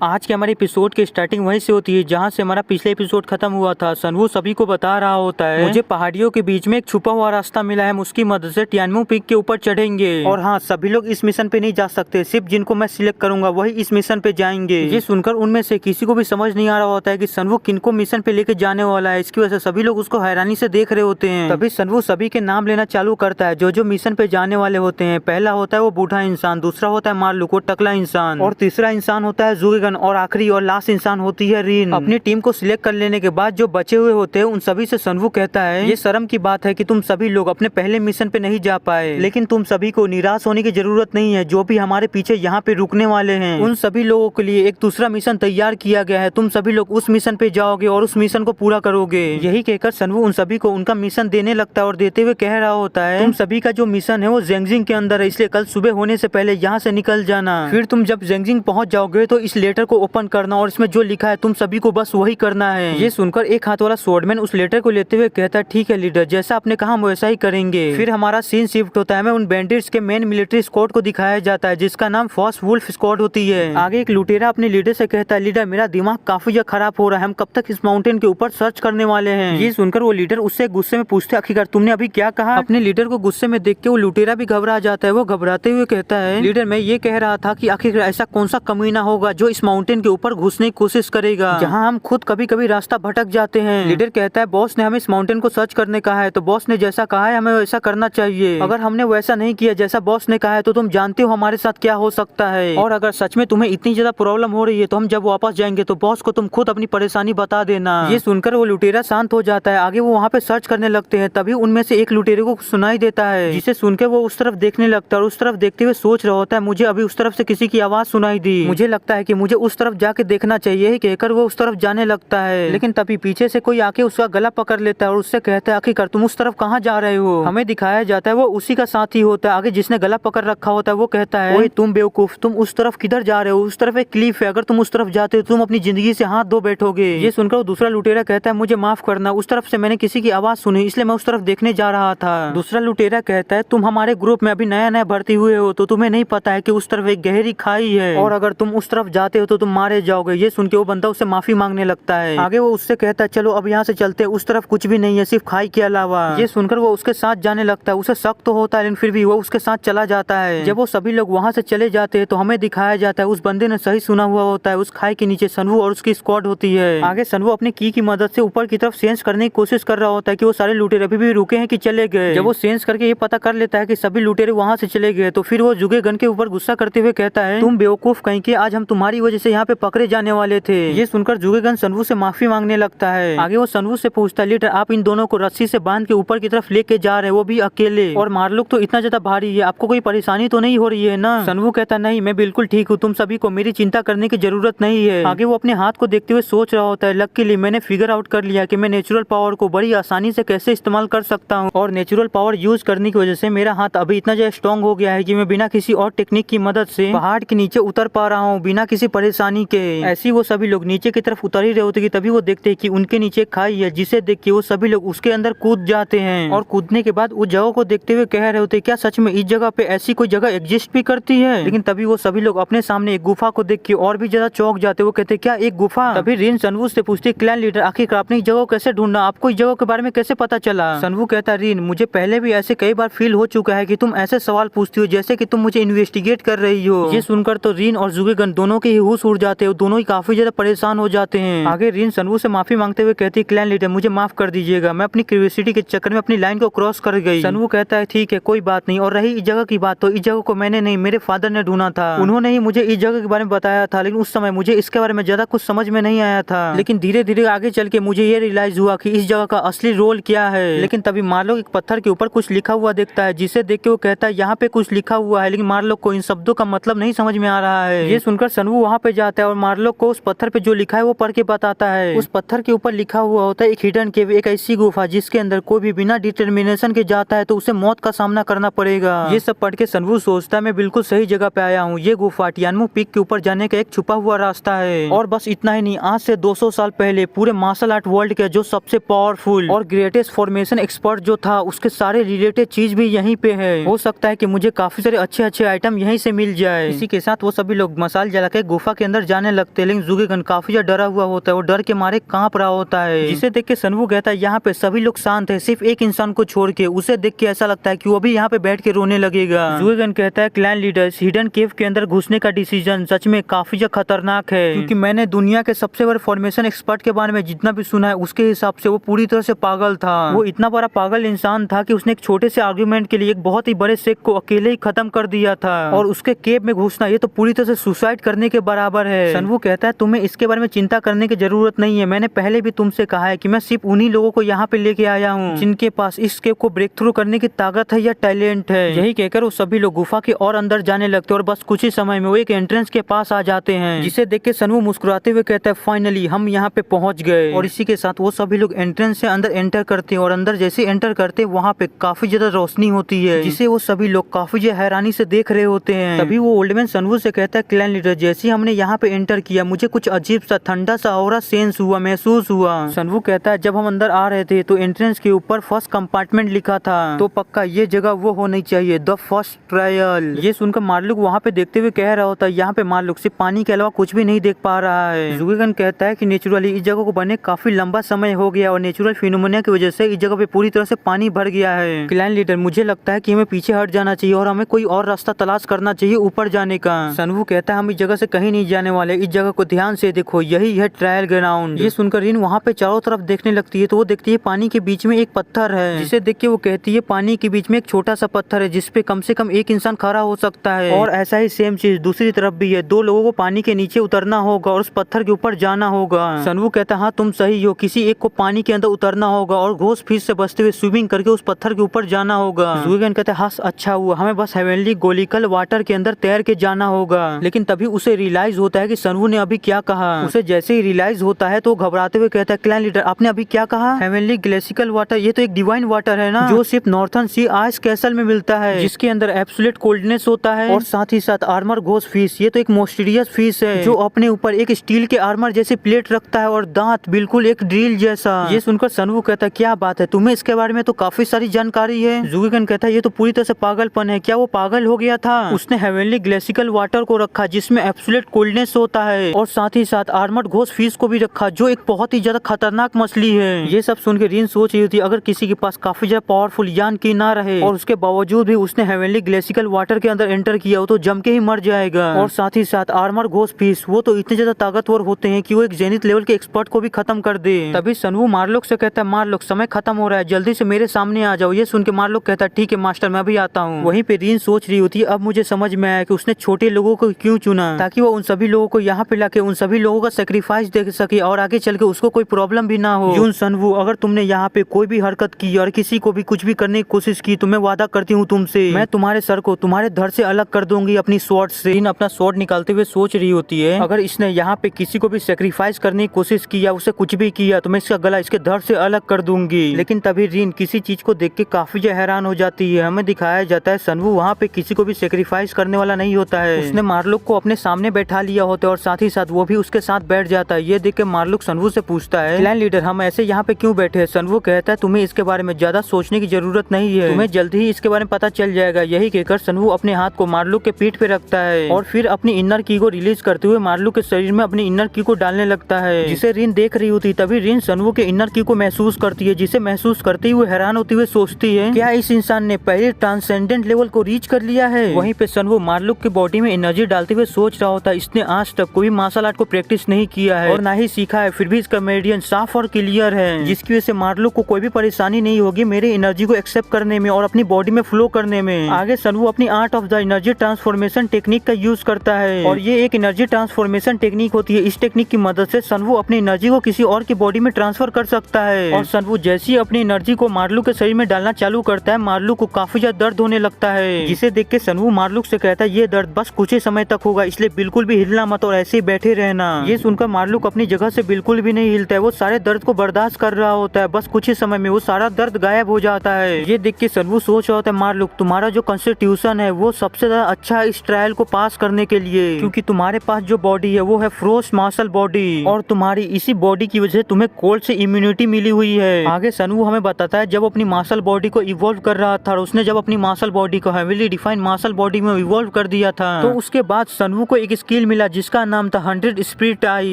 आज के हमारे एपिसोड की स्टार्टिंग वहीं से होती है जहां से हमारा पिछले एपिसोड खत्म हुआ था। सनवू सभी को बता रहा होता है, मुझे पहाड़ियों के बीच में एक छुपा हुआ रास्ता मिला है, हम उसकी मदद से टियानमू पीक के ऊपर चढ़ेंगे। और हाँ, सभी लोग इस मिशन पे नहीं जा सकते, सिर्फ जिनको मैं सिलेक्ट करूंगा वही इस मिशन पे जाएंगे। ये सुनकर उनमें से किसी को भी समझ नहीं आ रहा होता है कि सनवू किनको मिशन पे लेके जाने वाला है। इसकी वजह से सभी लोग उसको हैरानी से देख रहे होते हैं। तभी सनवू सभी के नाम लेना चालू करता है जो जो मिशन पे जाने वाले होते हैं। पहला होता है वो बूढ़ा इंसान, दूसरा होता है मार्लुक, वो टकला इंसान, और तीसरा इंसान होता है जुगेगन, और आखिरी और लास्ट इंसान होती है रीन। अपनी टीम को सिलेक्ट कर लेने के बाद जो बचे हुए होते हैं उन सभी से सनवू कहता है, ये शर्म की बात है कि तुम सभी लोग अपने पहले मिशन पे नहीं जा पाए, लेकिन तुम सभी को निराश होने की जरूरत नहीं है। जो भी हमारे पीछे यहाँ पे रुकने वाले हैं उन सभी लोगों के लिए एक दूसरा मिशन तैयार किया गया है। तुम सभी लोग उस मिशन पे जाओगे और उस मिशन को पूरा करोगे। यही कहकर सनवू उन सभी को उनका मिशन देने लगता है और देते हुए कह रहा होता है, तुम सभी का जो मिशन है वो जेंगजिंग के अंदर है, इसलिए कल सुबह होने से पहले यहाँ से निकल जाना। फिर तुम जब जेंगजिंग पहुँच जाओगे तो इस लेटर को ओपन करना और इसमें जो लिखा है तुम सभी को बस वही करना है। ये सुनकर एक हाथ वाला स्वॉर्डमैन उस लेटर को लेते हुए कहता है, ठीक है लीडर, जैसा आपने कहा हम वैसा ही करेंगे। फिर हमारा सीन शिफ्ट होता है, हमें उन बैंडिट्स के मेन मिलिट्री स्क्वाड को दिखाया जाता है जिसका नाम फॉस वुल्फ स्क्वाड होती है। आगे एक लुटेरा अपने लीडर से कहता है, लीडर मेरा दिमाग काफी ज्यादा खराब हो रहा है, हम कब तक इस माउंटेन के ऊपर सर्च करने वाले हैं। ये सुनकर वो लीडर उससे गुस्से में पूछते, आखिरकार तुमने अभी क्या कहा। अपने लीडर को गुस्से में देख के वो लुटेरा भी घबरा जाता है। वो घबराते हुए कहता है, लीडर मैं ये कह रहा था कि आखिर ऐसा कौन सा कमीना होगा जो इस माउंटेन के ऊपर घुसने की कोशिश करेगा जहाँ हम खुद कभी कभी रास्ता भटक जाते हैं। लीडर कहता है, बॉस ने हमें इस माउंटेन को सर्च करने कहा है, तो बॉस ने जैसा कहा है हमें वैसा करना चाहिए। अगर हमने वैसा नहीं किया जैसा बॉस ने कहा है तो तुम जानते हो हमारे साथ क्या हो सकता है। और अगर सच में तुम्हें इतनी ज्यादा प्रॉब्लम हो रही है तो हम जब वापस जाएंगे तो बॉस को तुम खुद अपनी परेशानी बता देना। ये सुनकर वो लुटेरा शांत हो जाता है। आगे वो वहाँ पे सर्च करने लगते हैं। तभी उनमें से एक लुटेरे को सुनाई देता है, जिसे सुनकर वो उस तरफ देखने लगता है और उस तरफ देखते हुए सोच रहा होता है, मुझे अभी उस तरफ से किसी की आवाज सुनाई दी, मुझे लगता है कि मुझे उस तरफ जाके देखना चाहिए। कहकर वो उस तरफ जाने लगता है, लेकिन तभी पीछे से कोई आके उसका गला पकड़ लेता है और उससे कहता है, आखिरकार तुम उस तरफ कहाँ जा रहे हो। हमें दिखाया जाता है वो उसी का साथी होता है। आगे जिसने गला पकड़ रखा होता है वो कहता है, ओए तुम बेवकूफ, तुम उस तरफ किधर जा रहे हो, उस तरफ एक क्लिफ है, अगर तुम उस तरफ जाते हो तुम अपनी जिंदगी से हाथ धो बैठोगे। ये सुनकर वो दूसरा लुटेरा कहता है, मुझे माफ करना, उस तरफ से मैंने किसी की आवाज सुनी इसलिए मैं उस तरफ देखने जा रहा था। दूसरा लुटेरा कहता है, तुम हमारे ग्रुप में अभी नया नया भर्ती हुए हो तो तुम्हें नहीं पता है कि उस तरफ एक गहरी खाई है और अगर तुम उस तरफ जाते हो तो तुम मारे जाओगे। ये सुन के वो बंदा उससे माफी मांगने लगता है। आगे वो उससे कहता है, चलो अब यहाँ से चलते हैं, उस तरफ कुछ भी नहीं है सिर्फ खाई के अलावा। ये सुनकर वो उसके साथ जाने लगता है। उसे शक तो होता है लेकिन फिर भी वो उसके साथ चला जाता है। जब वो सभी लोग वहाँ से चले जाते हैं तो हमें दिखाया जाता है उस बंदे ने सही सुना हुआ होता है, उस खाई के नीचे सनवू और उसकी स्क्वाड होती है। आगे सनवू अपनी की मदद से ऊपर की तरफ सेंस करने की कोशिश कर रहा होता है कि वो सारे लुटेरे अभी भी रुके हैं कि चले गए। जब वो सेंस करके ये पता कर लेता है कि सभी लुटेरे वहाँ से चले गए तो फिर वो जुगेगन के ऊपर गुस्सा करते हुए कहता है, तुम बेवकूफ कहीं के, आज हम तुम्हारी वजह से यहाँ पे पकड़े जाने वाले थे। ये सुनकर जुगेगन सनवू से माफी मांगने लगता है। आगे वो सनवू से पूछता है, लीडर आप इन दोनों को रस्सी से बांध के ऊपर की तरफ लेके जा रहे हैं, वो भी अकेले, और मार्लुक तो इतना ज्यादा भारी है, आपको कोई परेशानी तो नहीं हो रही है ना। सनवू कहता नहीं, मैं बिल्कुल ठीक हूँ, तुम सभी को मेरी चिंता करने की जरूरत नहीं है। आगे वो अपने हाथ को देखते हुए सोच रहा होता है, लकीली मैंने फिगर आउट कर लिया कि मैं नेचुरल पावर को बड़ी आसानी से कैसे इस्तेमाल कर सकता हूँ, और नेचुरल पावर यूज करने की वजह से मेरा हाथ अभी इतना ज्यादा स्ट्रॉन्ग हो गया है कि मैं बिना किसी और टेक्निक की मदद से पहाड़ के नीचे उतर पा रहा हूँ बिना किसी परेशानी के। ऐसी वो सभी लोग नीचे की तरफ उतर ही रहे होते कि तभी वो देखते हैं कि उनके नीचे खाई है, जिसे देख के वो सभी लोग उसके अंदर कूद जाते हैं। और कूदने के बाद उस जगह को देखते हुए कह रहे होते, क्या सच में इस जगह पे ऐसी कोई जगह एग्जिस्ट भी करती है। लेकिन तभी वो सभी लोग अपने सामने एक गुफा को देख के और भी ज्यादा चौंक जाते। वो कहते, क्या एक गुफा। तभी रिन सनवू से पूछती, क्लैन लीडर आखिर आपने इस जगह को कैसे ढूंढा, आपको इस जगह के बारे में कैसे पता चला। सनवू कहता, रिन मुझे पहले भी ऐसे कई बार फील हो चुका है कि तुम ऐसे सवाल पूछती हो जैसे कि तुम मुझे इन्वेस्टिगेट कर रही हो। ये सुनकर तो रिन और जुगेगन दोनों के ही होश उड़ जाते हैं, दोनों ही काफी ज्यादा परेशान हो जाते हैं। आगे रिन सनवू से माफी मांगते हुए कहती, क्लैन लीडर मुझे माफ कर दीजिएगा, मैं अपनी क्यूरियोसिटी के चक्कर में अपनी लाइन को क्रॉस कर गई। सनवू कहता है, ठीक है कोई बात नहीं, और रही इस जगह की बात, तो इस जगह को मैंने नहीं, मेरे फादर ने ढूंढा था, उन्होंने ही मुझे इस जगह के बारे में बताया था, लेकिन उस समय मुझे इसके बारे में ज्यादा कुछ समझ में नहीं आया था। लेकिन धीरे धीरे आगे चल के मुझे ये रियलाइज हुआ कि इस जगह का असली रोल क्या है। लेकिन तभी मार्लोक एक पत्थर के ऊपर कुछ लिखा हुआ देखता है, जिसे देख के वो कहता है, यहाँ पे कुछ लिखा हुआ है, लेकिन मार्लोक को इन शब्दों का मतलब नहीं समझ में आ रहा है। ये सुनकर सनवू वहाँ पे जाता है और मार्लोक को उस पत्थर पे जो लिखा है वो पढ़ के बताता है। उस पत्थर के ऊपर लिखा हुआ होता है एक हिडन केव, एक ऐसी गुफा जिसके अंदर कोई भी बिना डिटर्मिनेशन के जाता है तो उसे मौत का सामना करना पड़ेगा। ये सब पढ़ के सनवू सोचता है, मैं बिल्कुल सही जगह पे आया हूँ, ये गुफा टियानमू पीक के ऊपर जाने का एक छुपा हुआ रास्ता है। और बस इतना ही नहीं, आज से 200 साल पहले पूरे मार्शल आर्ट वर्ल्ड के जो सबसे पावरफुल और ग्रेटेस्ट फॉर्मेशन एक्सपर्ट जो था उसके सारे रिलेटेड चीज भी यहीं पे है। हो सकता है कि मुझे काफी सारे अच्छे अच्छे आइटम यहीं से मिल जाए। इसी के साथ वो सभी लोग मसाल जला के गुफा गुफा के अंदर जाने लगते हैं, लेकिन जुगेगन काफी ज्यादा डरा हुआ होता है और डर के मारे कांप रहा होता है। जिसे देख के सनवू कहता है यहाँ पे सभी लोग शांत है, सिर्फ एक इंसान को छोड़ के। उसे देख के ऐसा लगता है कि वो भी यहाँ पे बैठ के रोने लगेगा। जुगेगन कहता है क्लैन लीडर्स, हिडन केव के अंदर घुसने का डिसीजन सच में काफी ज्यादा खतरनाक है, क्योंकि मैंने दुनिया के सबसे बड़े फॉर्मेशन एक्सपर्ट के बारे में जितना भी सुना है उसके हिसाब से वो पूरी तरह से पागल था। वो इतना बड़ा पागल इंसान था कि उसने एक छोटे से आर्गुमेंट के लिए एक बहुत ही बड़े शेख को अकेले ही खत्म कर दिया था, और उसके केव में घुसना ये तो पूरी तरह से सुसाइड करने के बराबर है। सनवू कहता है तुम्हें इसके बारे में चिंता करने की जरूरत नहीं है, मैंने पहले भी तुमसे कहा है कि मैं सिर्फ उन्हीं लोगों को यहाँ पे लेके आया हूँ जिनके पास इस केव को ब्रेक थ्रू करने की ताकत है या टैलेंट है। यही कहकर वो सभी लोग गुफा के और अंदर जाने लगते और बस कुछ ही समय में वो एक एंट्रेंस के पास आ जाते हैं, जिसे देख के सनवू मुस्कुराते हुए कहता है फाइनली हम यहाँ पे पहुंच गए। और इसी के साथ वो सभी लोग एंट्रेंस से अंदर एंटर करते हैं, और अंदर जैसे एंटर करते हैं वहाँ पे काफी ज्यादा रोशनी होती है, जिसे वो सभी लोग काफी ज्यादा हैरानी से देख रहे होते हैं। तभी वो ओल्ड मैन सनवू से कहता है क्लैन लीडर, जैसे हमने यहाँ पे एंटर किया मुझे कुछ अजीब सा ठंडा सा ऑरा सेंस हुआ, महसूस हुआ। सनवू कहता है जब हम अंदर आ रहे थे तो एंट्रेंस के ऊपर फर्स्ट कंपार्टमेंट लिखा था, तो पक्का ये जगह वो होनी चाहिए, द फर्स्ट ट्रायल। ये सुनकर मार्लुक वहाँ पे देखते हुए कह रहा होता है यहाँ पे मार्लुक सिर्फ पानी के अलावा कुछ भी नहीं देख पा रहा है। जुगेगन कहता है कि नेचुरली इस जगह को बने काफी लंबा समय हो गया और नेचुरल फिनोमेना की वजह से इस जगह पे पूरी तरह से पानी भर गया है। क्लैन लीडर, मुझे लगता है कि हमें पीछे हट जाना चाहिए और हमें कोई और रास्ता तलाश करना चाहिए ऊपर जाने का। सनवू कहता है हम इस जगह से कहीं नहीं जाने वाले, इस जगह को ध्यान से देखो, यही है ट्रायल ग्राउंड। ये सुनकर रिन वहाँ पे चारों तरफ देखने लगती है तो वो देखती है पानी के बीच में एक पत्थर है, जिसे देख के वो कहती है पानी के बीच में एक छोटा सा पत्थर है जिसपे कम से कम एक इंसान खड़ा हो सकता है। और ऐसा ही सेम चीज दूसरी तरफ भी है, दो लोगों को पानी के नीचे उतरना होगा और उस पत्थर के ऊपर जाना होगा। सनवू कहता है हाँ तुम सही हो, किसी एक को पानी के अंदर उतरना होगा और घोष फिश से बचते हुए स्विमिंग करके उस पत्थर के ऊपर जाना होगा। जुगेगन कहता है हाँ अच्छा हुआ, हमें बस हेवनली गोलिकल वाटर के अंदर तैर के जाना होगा। लेकिन तभी उसे रियलाइज होता है कि सनवू ने अभी क्या कहा। उसे जैसे ही रियलाइज होता है तो घबराते हुए कहता है क्लैन लीडर आपने अभी क्या कहा? हेवनली ग्लेसिकल वाटर, ये तो एक डिवाइन वाटर है ना, जो सिर्फ नॉर्थर्न सी आइस कैसल में मिलता है, जिसके अंदर एब्सोल्यूट कोल्डनेस होता है, और साथ ही साथ आर्मर घोष फिश, ये तो एक मोस्टीरियस फिश है जो अपने ऊपर एक स्टील के आर्मर जैसे प्लेट रखता है और दांत बिल्कुल एक ड्रिल जैसा। ये सुनकर सनवू कहता है क्या बात है, तुम्हें इसके बारे में तो काफी सारी जानकारी है। जुगेगन कहता है ये तो पूरी तरह से पागलपन है, क्या वो पागल हो गया था? उसने हेवनली ग्लेसिकल वाटर को रखा जिसमें एब्सोल्यूट कोल्डनेस होता है, और साथ ही साथ आर्मर घोष फिश को भी रखा जो एक बहुत ही ज्यादा खतरनाक मछली है। ये सब सुन के रिन सोच रही थी अगर किसी के पास काफी ज्यादा पावरफुल यान की ना रहे और उसके बावजूद भी उसने हेवनली ग्लेसिकल वाटर के अंदर एंटर किया हो तो जम के ही मर जाएगा। और साथ ही साथ आर्मर घोष फिश वो तो इतने ज्यादा ताकतवर होते हैं कि वो एक जेनिथ लेवल के एक्सपर्ट को भी खत्म कर दे। तभी सनवू मार्लोक से कहता है मार्लोक समय खत्म हो रहा है, जल्दी से मेरे सामने आ जाओ। ये सुन के मार्लोक कहता है ठीक है मास्टर मैं भी आता हूँ। वहीं पे रिन सोच रही होती है अब मुझे समझ में आया कि उसने छोटे लोगों को क्यों चुना, ताकि वो उन सभी लोगों को यहाँ पे लाके उन सभी लोगों का सेक्रीफाइस दे सके और आगे चल के उसको कोई प्रॉब्लम भी ना हो। यून सनवू अगर तुमने यहाँ पे कोई भी हरकत की और किसी को भी कुछ भी करने की कोशिश की तो मैं वादा करती हूँ तुमसे मैं तुम्हारे सर को तुम्हारे धड़ से अलग कर दूंगी अपनी स्वॉर्ड से। रिन अपना स्वॉर्ड निकालते हुए सोच रही होती है अगर इसने यहाँ पे किसी को भी सेक्रीफाइस करने की कोशिश की या उसे कुछ भी किया तो मैं इसका गला इसके धड़ से अलग कर दूंगी। लेकिन तभी रिन किसी चीज को देख के काफी हैरान हो जाती है। हमें दिखाया जाता है सनवू वहाँ पे किसी को भी सेक्रीफाइस करने वाला नहीं होता है, उसने मार्लोक को अपने सामने बैठा लिया होता है और साथ ही साथ वो भी उसके साथ बैठ जाता है। ये देख के मार्लोक सनवू से पूछता है क्लैन लीडर हम ऐसे यहाँ पे क्यों बैठे हैं? सनवू कहता है तुम्हें इसके बारे में ज्यादा सोचने की जरूरत नहीं है, तुम्हें जल्द ही इसके बारे में पता चल जाएगा। यही कहकर सनवू अपने हाथ को मार्लोक के पीठ पे रखता है और फिर अपनी इनर की को रिलीज करते हुए मार्लोक के शरीर में अपनी इनर की को डालने लगता है, जिसे रिन देख रही होती। तभी रिन सनवू के इनर की को महसूस करती है, जिसे महसूस करते हुए हैरान होते हुए सोचती है क्या इस इंसान ने पहले ट्रांसेंडेंट लेवल को रीच कर लिया है। वहीं पे सनवू मार्लोक के बॉडी में एनर्जी डालते हुए सोच रहा होता है इसने आज तक कोई मार्शल आर्ट को प्रैक्टिस नहीं किया है और ना ही सीखा है, फिर भी इसका मेरिडियन साफ और क्लियर है, जिसकी वजह से मार्लोक को कोई भी परेशानी नहीं होगी मेरे एनर्जी को एक्सेप्ट करने में और अपनी बॉडी में फ्लो करने में। आगे सनवू अपनी art of the energy transformation technique का यूज करता है और ये एक एनर्जी ट्रांसफॉर्मेशन टेक्निक होती है। इस टेक्निक की मदद से सनवू अपनी एनर्जी को किसी और की बॉडी में ट्रांसफर कर सकता है और सनवू जैसे ही अपनी एनर्जी को मार्लोक के शरीर में डालना चालू करता है मार्लोक को काफी ज्यादा दर्द होने लगता है, जिसे देख के सनवू मार्लोक से कहता है ये दर्द बस कुछ ही समय तक होगा इसलिए बिल्कुल भी हिलना मत और ऐसे ही बैठे रहना। ये सुनकर मार्लोक अपनी जगह से बिल्कुल भी नहीं हिलता है, वो सारे दर्द को बर्दाश्त कर रहा होता है। बस कुछ ही समय में वो सारा दर्द गायब हो जाता है। ये देख के सनवू सोच रहा होता है मार्लोक तुम्हारा जो कॉन्स्टिट्यूशन है वो सबसे ज्यादा अच्छा है इस ट्रायल को पास करने के लिए, क्योंकि तुम्हारे पास जो बॉडी है वो है फ्रोस्ट मार्शल बॉडी और तुम्हारी इसी बॉडी की वजह से तुम्हें कोल्ड से इम्यूनिटी मिली हुई है। आगे सनवू हमें बताता है जब अपनी मार्शल बॉडी को इवॉल्व कर रहा था और उसने जब अपनी मार्शल बॉडी को हेवीली डिफाइंड मार्शल बॉडी में इवॉल्व कर दिया था तो उसके बाद सनवू को एक स्किल स्किल मिला जिसका नाम था 100 स्पिरिट आई।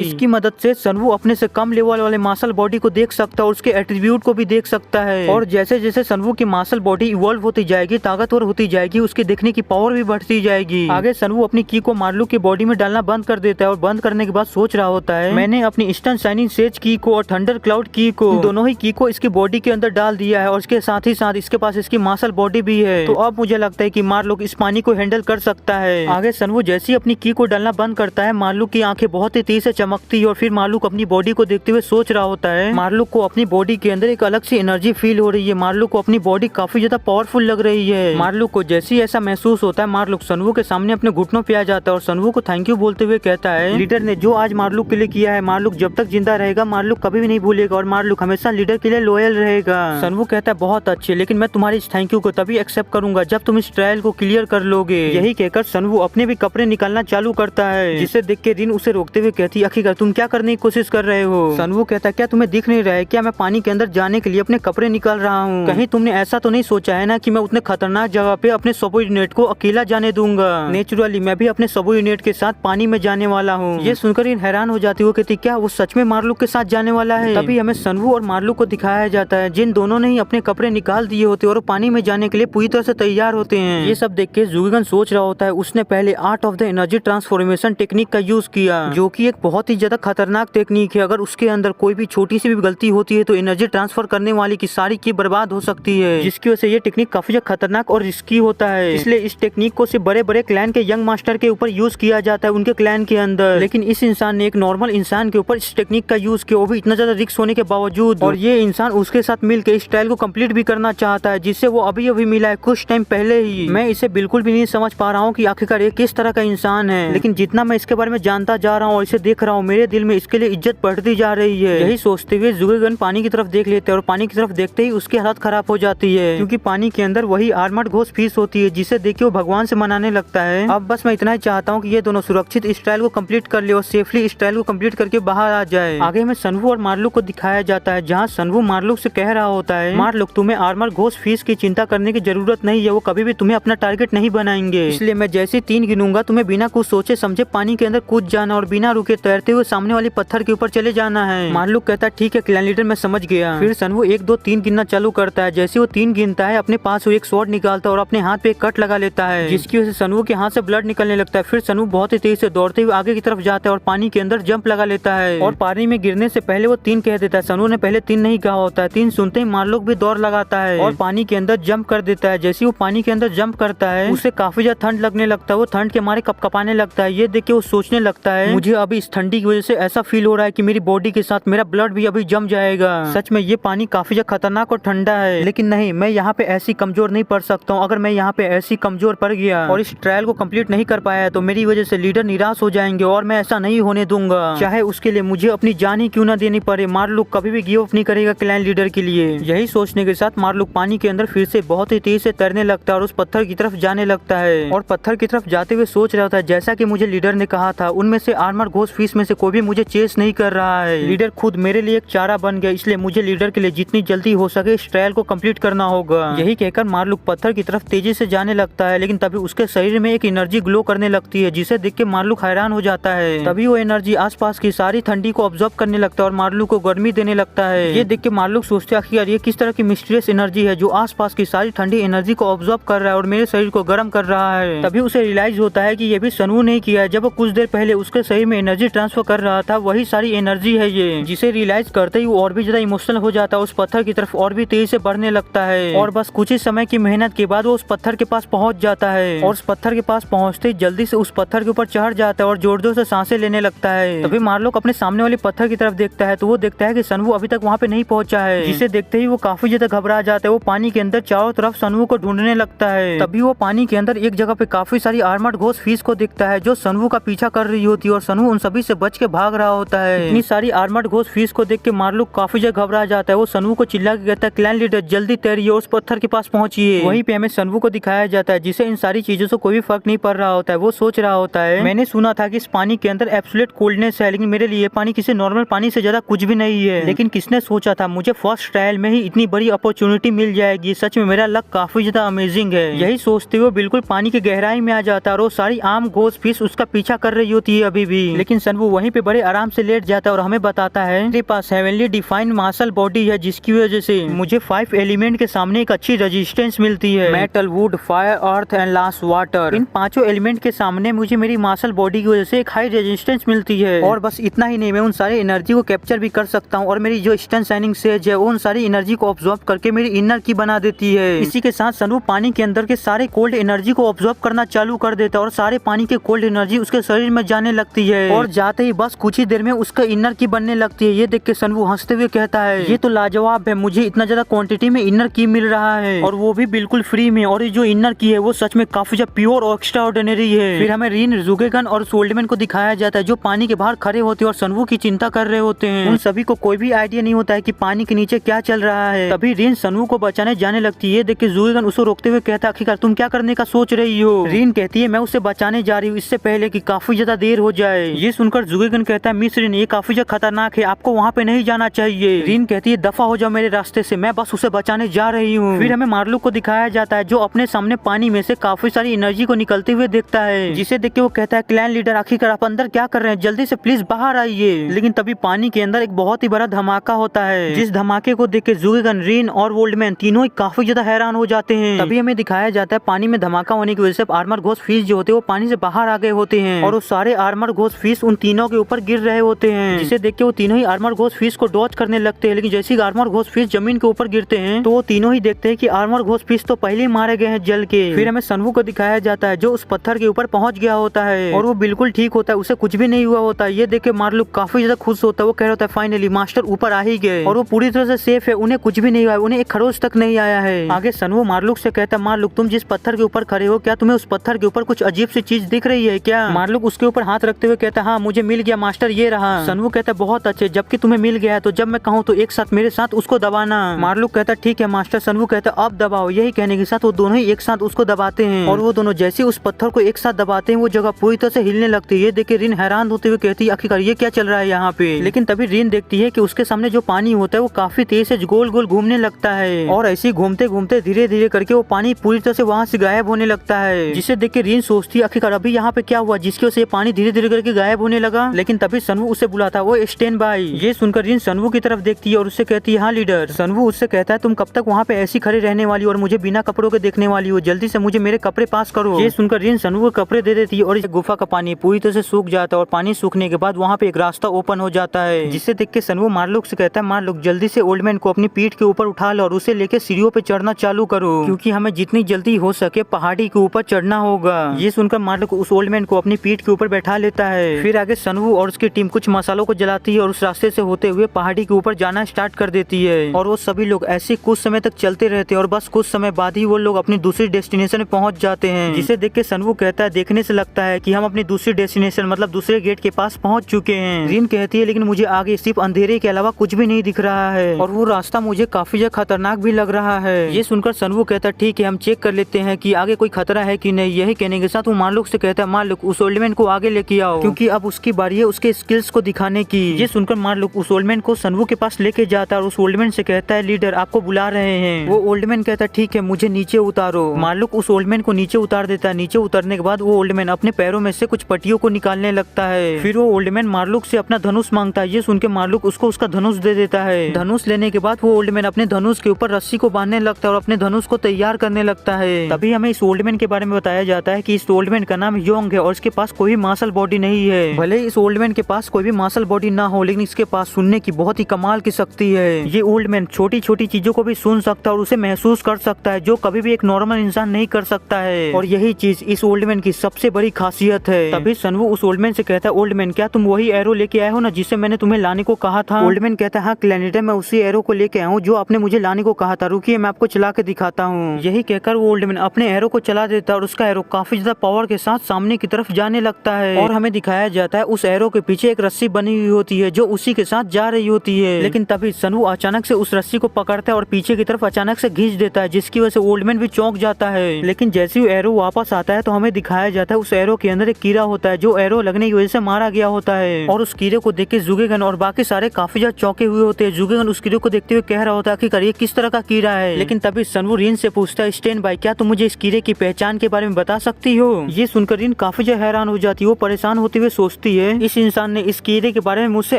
इसकी मदद से सनवू अपने से कम लेवल वाले मार्शल बॉडी को देख सकता है और उसके एट्रीब्यूट को भी देख सकता है। और जैसे जैसे सनवू की मार्शल बॉडी इवॉल्व होती जाएगी, ताकतवर होती जाएगी, उसकी देखने की पावर भी बढ़ती जाएगी। आगे सनवू अपनी की को मार्लू की बॉडी में डालना बंद कर देता है और बंद करने के बाद सोच रहा होता है, मैंने अपनी इंस्टेंट शाइनिंग सेज की को और थंडर क्लाउड की को, दोनों ही की को इसकी बॉडी के अंदर डाल दिया है और इसके साथ ही साथ इसके पास इसकी मार्शल बॉडी भी है। तो अब मुझे लगता है कि मार्लू इस पानी को हैंडल कर सकता है। आगे सनवू जैसे ही अपनी की को डालना बंद करता है, मार्लू की आंखें बहुत ही तेज से चमकती है और फिर मार्लू अपनी बॉडी को देखते हुए सोच रहा होता है, मार्लू को अपनी बॉडी के अंदर एक अलग सी एनर्जी फील हो रही है। मार्लू को अपनी बॉडी काफी ज्यादा पावरफुल लग रही है। मार्लू को जैसे ही ऐसा महसूस होता है, मार्लू सनवू के सामने अपने घुटनों पे आ जाता है और सनवू को थैंक यू बोलते हुए कहता है, लीडर ने जो आज मार्लू के लिए किया है, मार्लू जब तक जिंदा रहेगा मार्लू कभी भी नहीं भूलेगा और मार्लू हमेशा लीडर के लिए लॉयल रहेगा। सनवू कहता है बहुत अच्छे, लेकिन मैं तुम्हारी इस थैंक यू को तभी एक्सेप्ट करूंगा जब तुम इस ट्रायल को क्लियर कर लोगे। यही कहकर सनवू अपने भी कपड़े निकालना चालू करता है, जिसे देख के रिन उसे रोकते हुए कहती है, आखिरकार तुम क्या करने की कोशिश कर रहे हो? सनवू कहता है, क्या तुम्हें दिख नहीं रहा है क्या मैं पानी के अंदर जाने के लिए अपने कपड़े निकाल रहा हूँ? कहीं तुमने ऐसा तो नहीं सोचा है ना कि मैं उतने खतरनाक जगह पे अपने सबो यूनिट को अकेला जाने दूंगा? नेचुरली मैं भी अपने सबो यूनिट के साथ पानी में जाने वाला हूँ। ये सुनकर रिन हैरान हो जाती है, कहती क्या वो सच में मार्लू के साथ जाने वाला है? तभी हमें सनवू और मार्लू को दिखाया जाता है, जिन दोनों ने ही अपने कपड़े निकाल दिए होते और पानी में जाने के लिए पूरी तरह से तैयार होते हैं। ये सब देख के जुगेगन सोच रहा होता है, उसने पहले art of the energy transformation technique का यूज किया, जो कि एक बहुत ही ज्यादा खतरनाक टेक्निक है। अगर उसके अंदर कोई भी छोटी सी भी गलती होती है तो एनर्जी ट्रांसफर करने वाली की सारी की बर्बाद हो सकती है, जिसकी वजह से ये टेक्निक काफी ज्यादा खतरनाक और रिस्की होता है। इसलिए इस टेक्निक को सिर्फ बड़े बड़े क्लैन के यंग मास्टर के ऊपर यूज किया जाता है, उनके क्लैन के अंदर। लेकिन इस इंसान ने एक नॉर्मल इंसान के ऊपर इस टेक्निक का यूज किया, वो भी इतना ज्यादा रिस्क होने के बावजूद। और ये इंसान उसके साथ मिलकर इस ट्रायल को कंप्लीट भी करना चाहता है, जिससे वो अभी अभी मिला है कुछ टाइम पहले ही। मैं इसे बिल्कुल भी नहीं समझ पा रहा हूँ कि आखिरकार ये किस तरह का इंसान है, लेकिन जितना मैं इसके बारे में जानता जा रहा हूँ और इसे देख रहा हूँ, मेरे दिल में इसके लिए इज्जत बढ़ती जा रही है। यही सोचते हुए जुगेगन पानी की तरफ देख लेते हैं और पानी की तरफ देखते ही उसकी हालत खराब हो जाती है, क्योंकि पानी के अंदर वही आर्मर्ड घोस्ट फिश होती है, जिसे देख के वो भगवान से मनाने लगता है। अब बस मैं इतना ही चाहता हूँ कि ये दोनों सुरक्षित इस ट्रायल को कंप्लीट कर ले और सेफली इस ट्रायल को कंप्लीट करके बाहर आ जाए। आगे में सनवू और मार्लू को दिखाया जाता है, जहाँ सनवू मार्लू से कह रहा होता है, मार्लू तुम्हें आर्मर घोस्ट फिश की चिंता करने की जरूरत नहीं है, वो कभी भी तुम्हें अपना टारगेट नहीं बनाएंगे। इसलिए मैं जैसे 3 गिनूंगा, तुम्हें बिना कुछ सोचे समझे पानी के अंदर कूद जाना और बिना रुके तैरते हुए सामने वाली पत्थर के ऊपर चले जाना है। मार्लू कहता है ठीक है क्लैन लीडर, मैं समझ गया। फिर सनवू 1 2 3 गिनना चालू करता है। जैसे वो 3 गिनता है, अपने पास वो एक स्वॉर्ड निकालता है और अपने हाथ पे एक कट लगा लेता है, जिसकी वजह से सनवू के हाथ से ब्लड निकलने लगता है। फिर सनवू बहुत ही तेज से दौड़ते हुए आगे की तरफ जाता है और पानी के अंदर जंप लगा लेता है और पानी में गिरने से पहले वो 3 कह देता है। सनवू ने पहले 3 नहीं कहा होता है। 3 सुनते ही मार्लू भी दौड़ लगाता है और पानी के अंदर जंप कर देता है। जैसे वो पानी के अंदर जंप करता है, उसे काफी ज्यादा ठंड लगने लगता है, वो ठंड के मारे कपकपाने लगता है। ये देख के वो सोचने लगता है, मुझे अभी इस ठंडी की वजह से ऐसा फील हो रहा है कि मेरी बॉडी के साथ मेरा ब्लड भी अभी जम जाएगा। सच में ये पानी काफी ज्यादा खतरनाक और ठंडा है, लेकिन नहीं, मैं यहाँ पे ऐसी कमजोर नहीं पड़ सकता हूँ। अगर मैं यहाँ पे ऐसी कमजोर पड़ गया और इस ट्रायल को कंप्लीट नहीं कर पाया तो मेरी वजह से लीडर निराश हो जाएंगे और मैं ऐसा नहीं होने दूंगा, चाहे उसके लिए मुझे अपनी जान ही क्यों ना देनी पड़े। मार्लू कभी भी गिव अप नहीं करेगा क्लैन लीडर के लिए। यही सोचने के साथ मार्लू पानी के अंदर फिर से बहुत ही तेज से तैरने लगता है और उस पत्थर की तरफ जाने लगता है और पत्थर की तरफ जाते हुए सोच रहा था, जैसा कि मुझे लीडर ने कहा था, उनमें से आर्मर घोस्ट फिश में से कोई भी मुझे चेस नहीं कर रहा है। लीडर खुद मेरे लिए एक चारा बन गया, इसलिए मुझे लीडर के लिए जितनी जल्दी हो सके इस ट्रायल को कंप्लीट करना होगा। यही कहकर मार्लू पत्थर की तरफ तेजी से जाने लगता है, लेकिन तभी उसके शरीर में एक एनर्जी ग्लो करने लगती है, जिसे देख के मार्लू हैरान हो जाता है। तभी वो एनर्जी आसपास की सारी ठंडी को ऑब्जर्व करने लगता है और मार्लू को गर्मी देने लगता है। ये देख के मार्लू सोचते हैं, यार ये किस तरह की मिस्टीरियस एनर्जी है जो आसपास की सारी ठंडी एनर्जी को ऑब्जर्व कर रहा है और मेरे शरीर को गर्म कर रहा है। तभी उसे रियलाइज होता है कि ये भी सनवू ने किया है। जब वो कुछ देर पहले उसके शरीर में एनर्जी ट्रांसफर कर रहा था, वही सारी एनर्जी है ये, जिसे रियलाइज करते ही वो और भी ज्यादा इमोशनल हो जाता है, उस पत्थर की तरफ और भी तेजी से बढ़ने लगता है और बस कुछ ही समय की मेहनत के बाद वो उस पत्थर के पास पहुंच जाता है और उस पत्थर के पास पहुंचते ही जल्दी से उस पत्थर के ऊपर चढ़ जाता है और जोर जोर से सांसें लेने लगता है। तभी मार्लो अपने सामने वाले पत्थर की तरफ देखता है तो वो देखता है कि सनवू अभी तक वहाँ पे नहीं पहुंचा है, जिसे देखते ही वो काफी ज्यादा घबरा जाता है। वो पानी के अंदर चारों तरफ सनवू को ढूंढने लगता है। तभी वो पानी के अंदर एक जगह पे काफी सारी आर्मर्ड घोस्ट फिश को दिखता है जो सनवू का पीछा कर रही होती है और सनवू उन सभी से बच के भाग रहा होता है। इतनी सारी आर्मर्ड घोस्ट फिश को देख के मार्लो काफी ज्यादा घबरा जाता है। वो सनवू को चिल्ला के कहता है, क्लैन लीडर जल्दी तैरिए, उस पत्थर के पास पहुंचिए। वहीं पे हमें सनवू को दिखाया जाता है, जिसे इन सारी चीजों से कोई भी फर्क नहीं पड़ रहा होता है। वो सोच रहा होता है, मैंने सुना था कि इस पानी के अंदर एब्सोल्यूट कोल्डनेस है, लेकिन मेरे लिए पानी किसी नॉर्मल पानी से ज्यादा कुछ भी नहीं है। लेकिन किसने सोचा था मुझे फर्स्ट ट्रायल में ही इतनी बड़ी अपॉर्चुनिटी मिल जाएगी। सच में मेरा लक काफी ज्यादा अमेजिंग है। यही सोचते हुए बिल्कुल पानी की गहराई में आ जाता है और वो सारी आम घोस्ट फिश उसका पीछा कर रही होती है अभी भी। लेकिन सनवू वहीं पे बड़े आराम से लेट जाता है और हमें बताता है मेरे पास हेवनली डिफाइंड मार्शल बॉडी है, जिसकी वजह से मुझे 5 एलिमेंट के सामने एक अच्छी रेजिस्टेंस मिलती है। Metal, would, fire, earth and last water. In 5 element के सामने मुझे मेरी मार्शल बॉडी की वजह से एक हाई रेजिस्टेंस मिलती है। और बस इतना ही नहीं, मैं उन सारे एनर्जी को कैप्चर भी कर सकता हूँ और मेरी जो स्टन शाइनिंग सेज है वो उन सारी एनर्जी को ऑब्जॉर्व करके मेरी इनर की बना देती है। इसी के साथ सनवू पानी के अंदर के सारे कोल्ड एनर्जी को ऑब्जॉर्व करना चालू कर देता है और सारे पानी के कोल्ड एनर्जी उसके शरीर में जाने लगती है और जाते ही बस कुछ ही देर में उसका इनर की बनने लगती है। ये देख के सनवू हंसते हुए कहता है, ये तो लाजवाब है, मुझे इतना ज्यादा क्वांटिटी में इनर की मिल रहा है और वो भी बिल्कुल फ्री में। और ये जो इनर की है वो सच में काफी ज्यादा प्योर और एक्स्ट्रा ऑर्डिनरी है। फिर हमें रिन, जुगेगन और सोल्डमैन को दिखाया जाता है जो पानी के बाहर खड़े होते हैं और सनवू की चिंता कर रहे होते हैं। उन सभी को कोई भी आइडिया नहीं होता है कि पानी के नीचे क्या चल रहा है। तभी रिन सनवू को बचाने जाने लगती है। देख के जुगेगन उसे रोकते हुए कहता है, आखिरकार तुम क्या करने का सोच रही हो? रिन कहती है, मैं उसे बचाने जा रही हूँ इससे पहले कि काफी ज्यादा देर हो जाए। ये सुनकर जुगेगन कहता है, मिस रिन, ये काफी ज्यादा खतरनाक है, आपको वहाँ पे नहीं जाना चाहिए। रिन कहती है, दफा हो जाओ मेरे रास्ते से, मैं बस उसे बचाने जा रही हूँ। फिर हमें मार्लुक को दिखाया जाता है जो अपने सामने पानी में से काफी सारी एनर्जी को निकलते हुए देखता है, जिसे देख के वो कहता है, क्लैन लीडर, आखिरकार आप अंदर क्या कर रहे हैं? जल्दी से प्लीज बाहर आइए। लेकिन तभी पानी के अंदर एक बहुत ही बड़ा धमाका होता है, जिस धमाके को देख के जुगेगन, रिन और वोल्डमैन तीनों ही काफी ज्यादा हैरान हो जाते हैं। तभी हमें दिखाया जाता है पानी में धमाका होने की वजह से आर्मर घोस्ट फिश जो होते हैं वो पानी से बाहर आ गए होते हैं और वो सारे आर्मर घोस्ट फिश उन तीनों के ऊपर गिर रहे होते हैं, जिसे देख के वो तीनों ही आर्मर घोस्ट फिश को डॉच करने लगते हैं। लेकिन जैसे ही आर्मर घोस्ट फिश जमीन के ऊपर गिरते हैं तो वो तीनों ही देखते हैं कि आर्मर घोस्ट फिश तो पहले ही मारे गए हैं जल के। फिर हमें सनवू को दिखाया जाता है जो उस पत्थर के ऊपर पहुंच गया होता है और वो बिल्कुल ठीक होता है, उसे कुछ भी नहीं हुआ होता है। ये देख के मार्लुक काफी ज्यादा खुश होता है, वो कह रहा होता है, फाइनली मास्टर ऊपर आ ही गए और वो पूरी तरह से सेफ है, उन्हें कुछ भी नहीं हुआ, उन्हें एक खरोच तक नहीं आया है। आगे सनवू मार्लुक से कहता है, मार्लुक, तुम जिस पत्थर के ऊपर खड़े हो, क्या तुम्हें उस पत्थर के ऊपर कुछ अजीब सी चीज दिख रही है क्या? मार्लुक उसके ऊपर हाथ रखते हुए कहता है, हाँ मुझे मिल गया मास्टर, ये रहा। सनवू कहता है, बहुत अच्छे, जबकि तुम्हें मिल गया है तो जब मैं कहूँ तो एक साथ मेरे साथ उसको दबाना। मार्लुक कहता है, ठीक है मास्टर। सनवू कहता है, अब दबाओ। यही कहने के साथ वो दोनों ही एक साथ उसको दबाते हैं और वो दोनों जैसे उस पत्थर को एक साथ दबाते हैं वो जगह पूरी तरह से हिलने लगती है। ये देख के रिन हैरान होते हुए कहती है, आखिरकार ये क्या चल रहा है यहाँ पे? लेकिन तभी रिन देखती है कि उसके सामने जो पानी होता है वो काफी तेज से गोल गोल घूमने लगता है और ऐसे घूमते घूमते धीरे धीरे करके वो पानी पूरी तरह से वहाँ से गायब होने लगता है, जिसे देख के रिन सोचती है, आखिरकार अभी यहाँ पे क्या हुआ जिसकी वजह से पानी धीरे धीरे करके गायब होने लगा? लेकिन तभी सनवू उसे बुलाता है, वो स्टैंड बाय। ये सुनकर रिन सनवू की तरफ देखती है और उससे कहती है, हाँ लीडर। सनवू उससे कहता है, तुम कब तक वहाँ पे ऐसी खड़े रहने वाली और मुझे बिना कपड़ों के देखने वाली हो? जल्दी से मुझे मेरे कपड़े पास करो। ये सुनकर रिन सनवू को कपड़े दे देती है और इस गुफा का पानी पूरी तरह से सूख जाता है और पानी सूखने के बाद वहाँ पे एक रास्ता ओपन हो जाता है, जिसे देख के सनवू मार्लुक से कहता है, मार्लुक, जल्दी से ओल्ड मैन को अपनी पीठ के ऊपर उठा लो और उसे लेके सीढ़ियों पे चढ़ना चालू करो, क्योंकि हमें जितनी जल्दी हो सके पहाड़ी के ऊपर चढ़ना होगा। ये सुनकर मार्लुक उस ओल्ड मैन को अपनी पीठ के ऊपर बैठा लेता है। फिर आगे सनवू और उसकी टीम कुछ मसालों को जलाती है और उस रास्ते से होते हुए पहाड़ी के ऊपर जाना स्टार्ट कर देती है और वो सभी लोग ऐसे कुछ समय तक चलते रहते हैं और बस कुछ समय बाद ही वो लोग अपनी दूसरी डेस्टिनेशन में पहुंच जाते हैं, जिसे देख के सनवू कहता है, देखने से लगता है कि हम अपनी दूसरी डेस्टिनेशन मतलब दूसरे गेट के पास पहुंच चुके हैं। रिन कहती है, लेकिन मुझे आगे सिर्फ अंधेरे के अलावा कुछ भी नहीं दिख रहा है और वो रास्ता मुझे काफी ज्यादा खतरनाक भी लग रहा है। ये सुनकर सनवू कहता है, ठीक है, हम चेक कर लेते हैं कि आगे कोई खतरा है कि नहीं। यही कहने के साथ वो मार्लुक से कहता है, मार्लुक, उस ओल्ड मैन को आगे लेके आओ, क्योंकि अब उसकी बारी है उसके स्किल्स को दिखाने की। ये सुनकर मार्लुक उस ओल्ड मैन को सनवू के पास लेके जाता है और उस ओल्ड मैन से कहता है, लीडर आपको बुला रहे हैं। वो ओल्ड मैन कहता है, ठीक है, मुझे नीचे उतारो। मार्लुक उस ओल्ड मैन को नीचे उतार देता है। नीचे उतरने के बाद वो ओल्ड मैन अपने पैरों में से कुछ पट्टियों को निकालने लगता है। फिर वो ओल्ड मैन मार्लुक से अपना धनुष मांगता है। ये सुन के मार्लुक उसको उसका धनुष दे देता है। धनुष लेने के बाद वो ओल्ड मैन अपने धनुष के ऊपर रस्सी को बांधने लगता है और अपने धनुष को तैयार करने लगता है। तभी हमें इस ओल्ड मैन के बारे में बताया जाता है कि इस ओल्ड मैन का नाम योंग है और इसके पास कोई भी मार्शल बॉडी नहीं है। भले इस ओल्ड मैन के पास कोई भी मार्शल बॉडी ना हो, लेकिन इसके पास सुनने की बहुत ही कमाल की शक्ति है। ये ओल्ड मैन छोटी छोटी चीजों को भी सुन सकता है और उसे महसूस कर सकता है, जो कभी भी एक नॉर्मल इंसान नहीं कर सकता है और यही चीज इस ओल्ड मैन की सबसे बड़ी खासियत है। तभी सनवू उस ओल्ड मैन से कहता है, ओल्ड मैन, क्या तुम वही एरो लेके आए हो ना जिससे मैंने तुम्हें लाने को कहा था? ओल्ड मैन कहता है, हाँ क्लैनिडर, मैं उसी एरो को लेके आया हूँ जो आपने मुझे लाने को कहा था। रुकिए, मैं आपको चला के दिखाता हूँ। यही कहकर वो ओल्ड मैन अपने एरो को चला देता है और उसका एरो काफी ज्यादा पावर के साथ सामने की तरफ जाने लगता है और हमें दिखाया जाता है उस एरो के पीछे एक रस्सी बनी हुई होती है जो उसी के साथ जा रही होती है। लेकिन तभी सनवू अचानक से उस रस्सी को पकड़ता है और पीछे की तरफ अचानक से खींच देता है, जिसकी वजह से ओल्ड मैन भी चौंक जाता है। लेकिन जैसे ही एरो वापस आता है तो हमें दिखाया जाता है उस एरो के अंदर एक कीड़ा होता है जो एरो लगने की वजह से मारा गया होता है और उस कीड़े को देख के जुगेगन और बाकी सारे काफी ज्यादा चौंके हुए होते हैं। जुगेगन उस कीड़े को देखते हुए कह रहा होता है कि ये किस तरह का कीड़ा है। लेकिन तभी सनवू रिन से पूछता है, स्टैंड बाय, क्या तुम मुझे इस कीड़े की पहचान के बारे में बता सकती हो? ये सुनकर रिन काफी काफी ज्यादा हैरान हो जाती है। वो परेशान होते हुए सोचती है इस इंसान ने इस कीड़े के बारे में मुझसे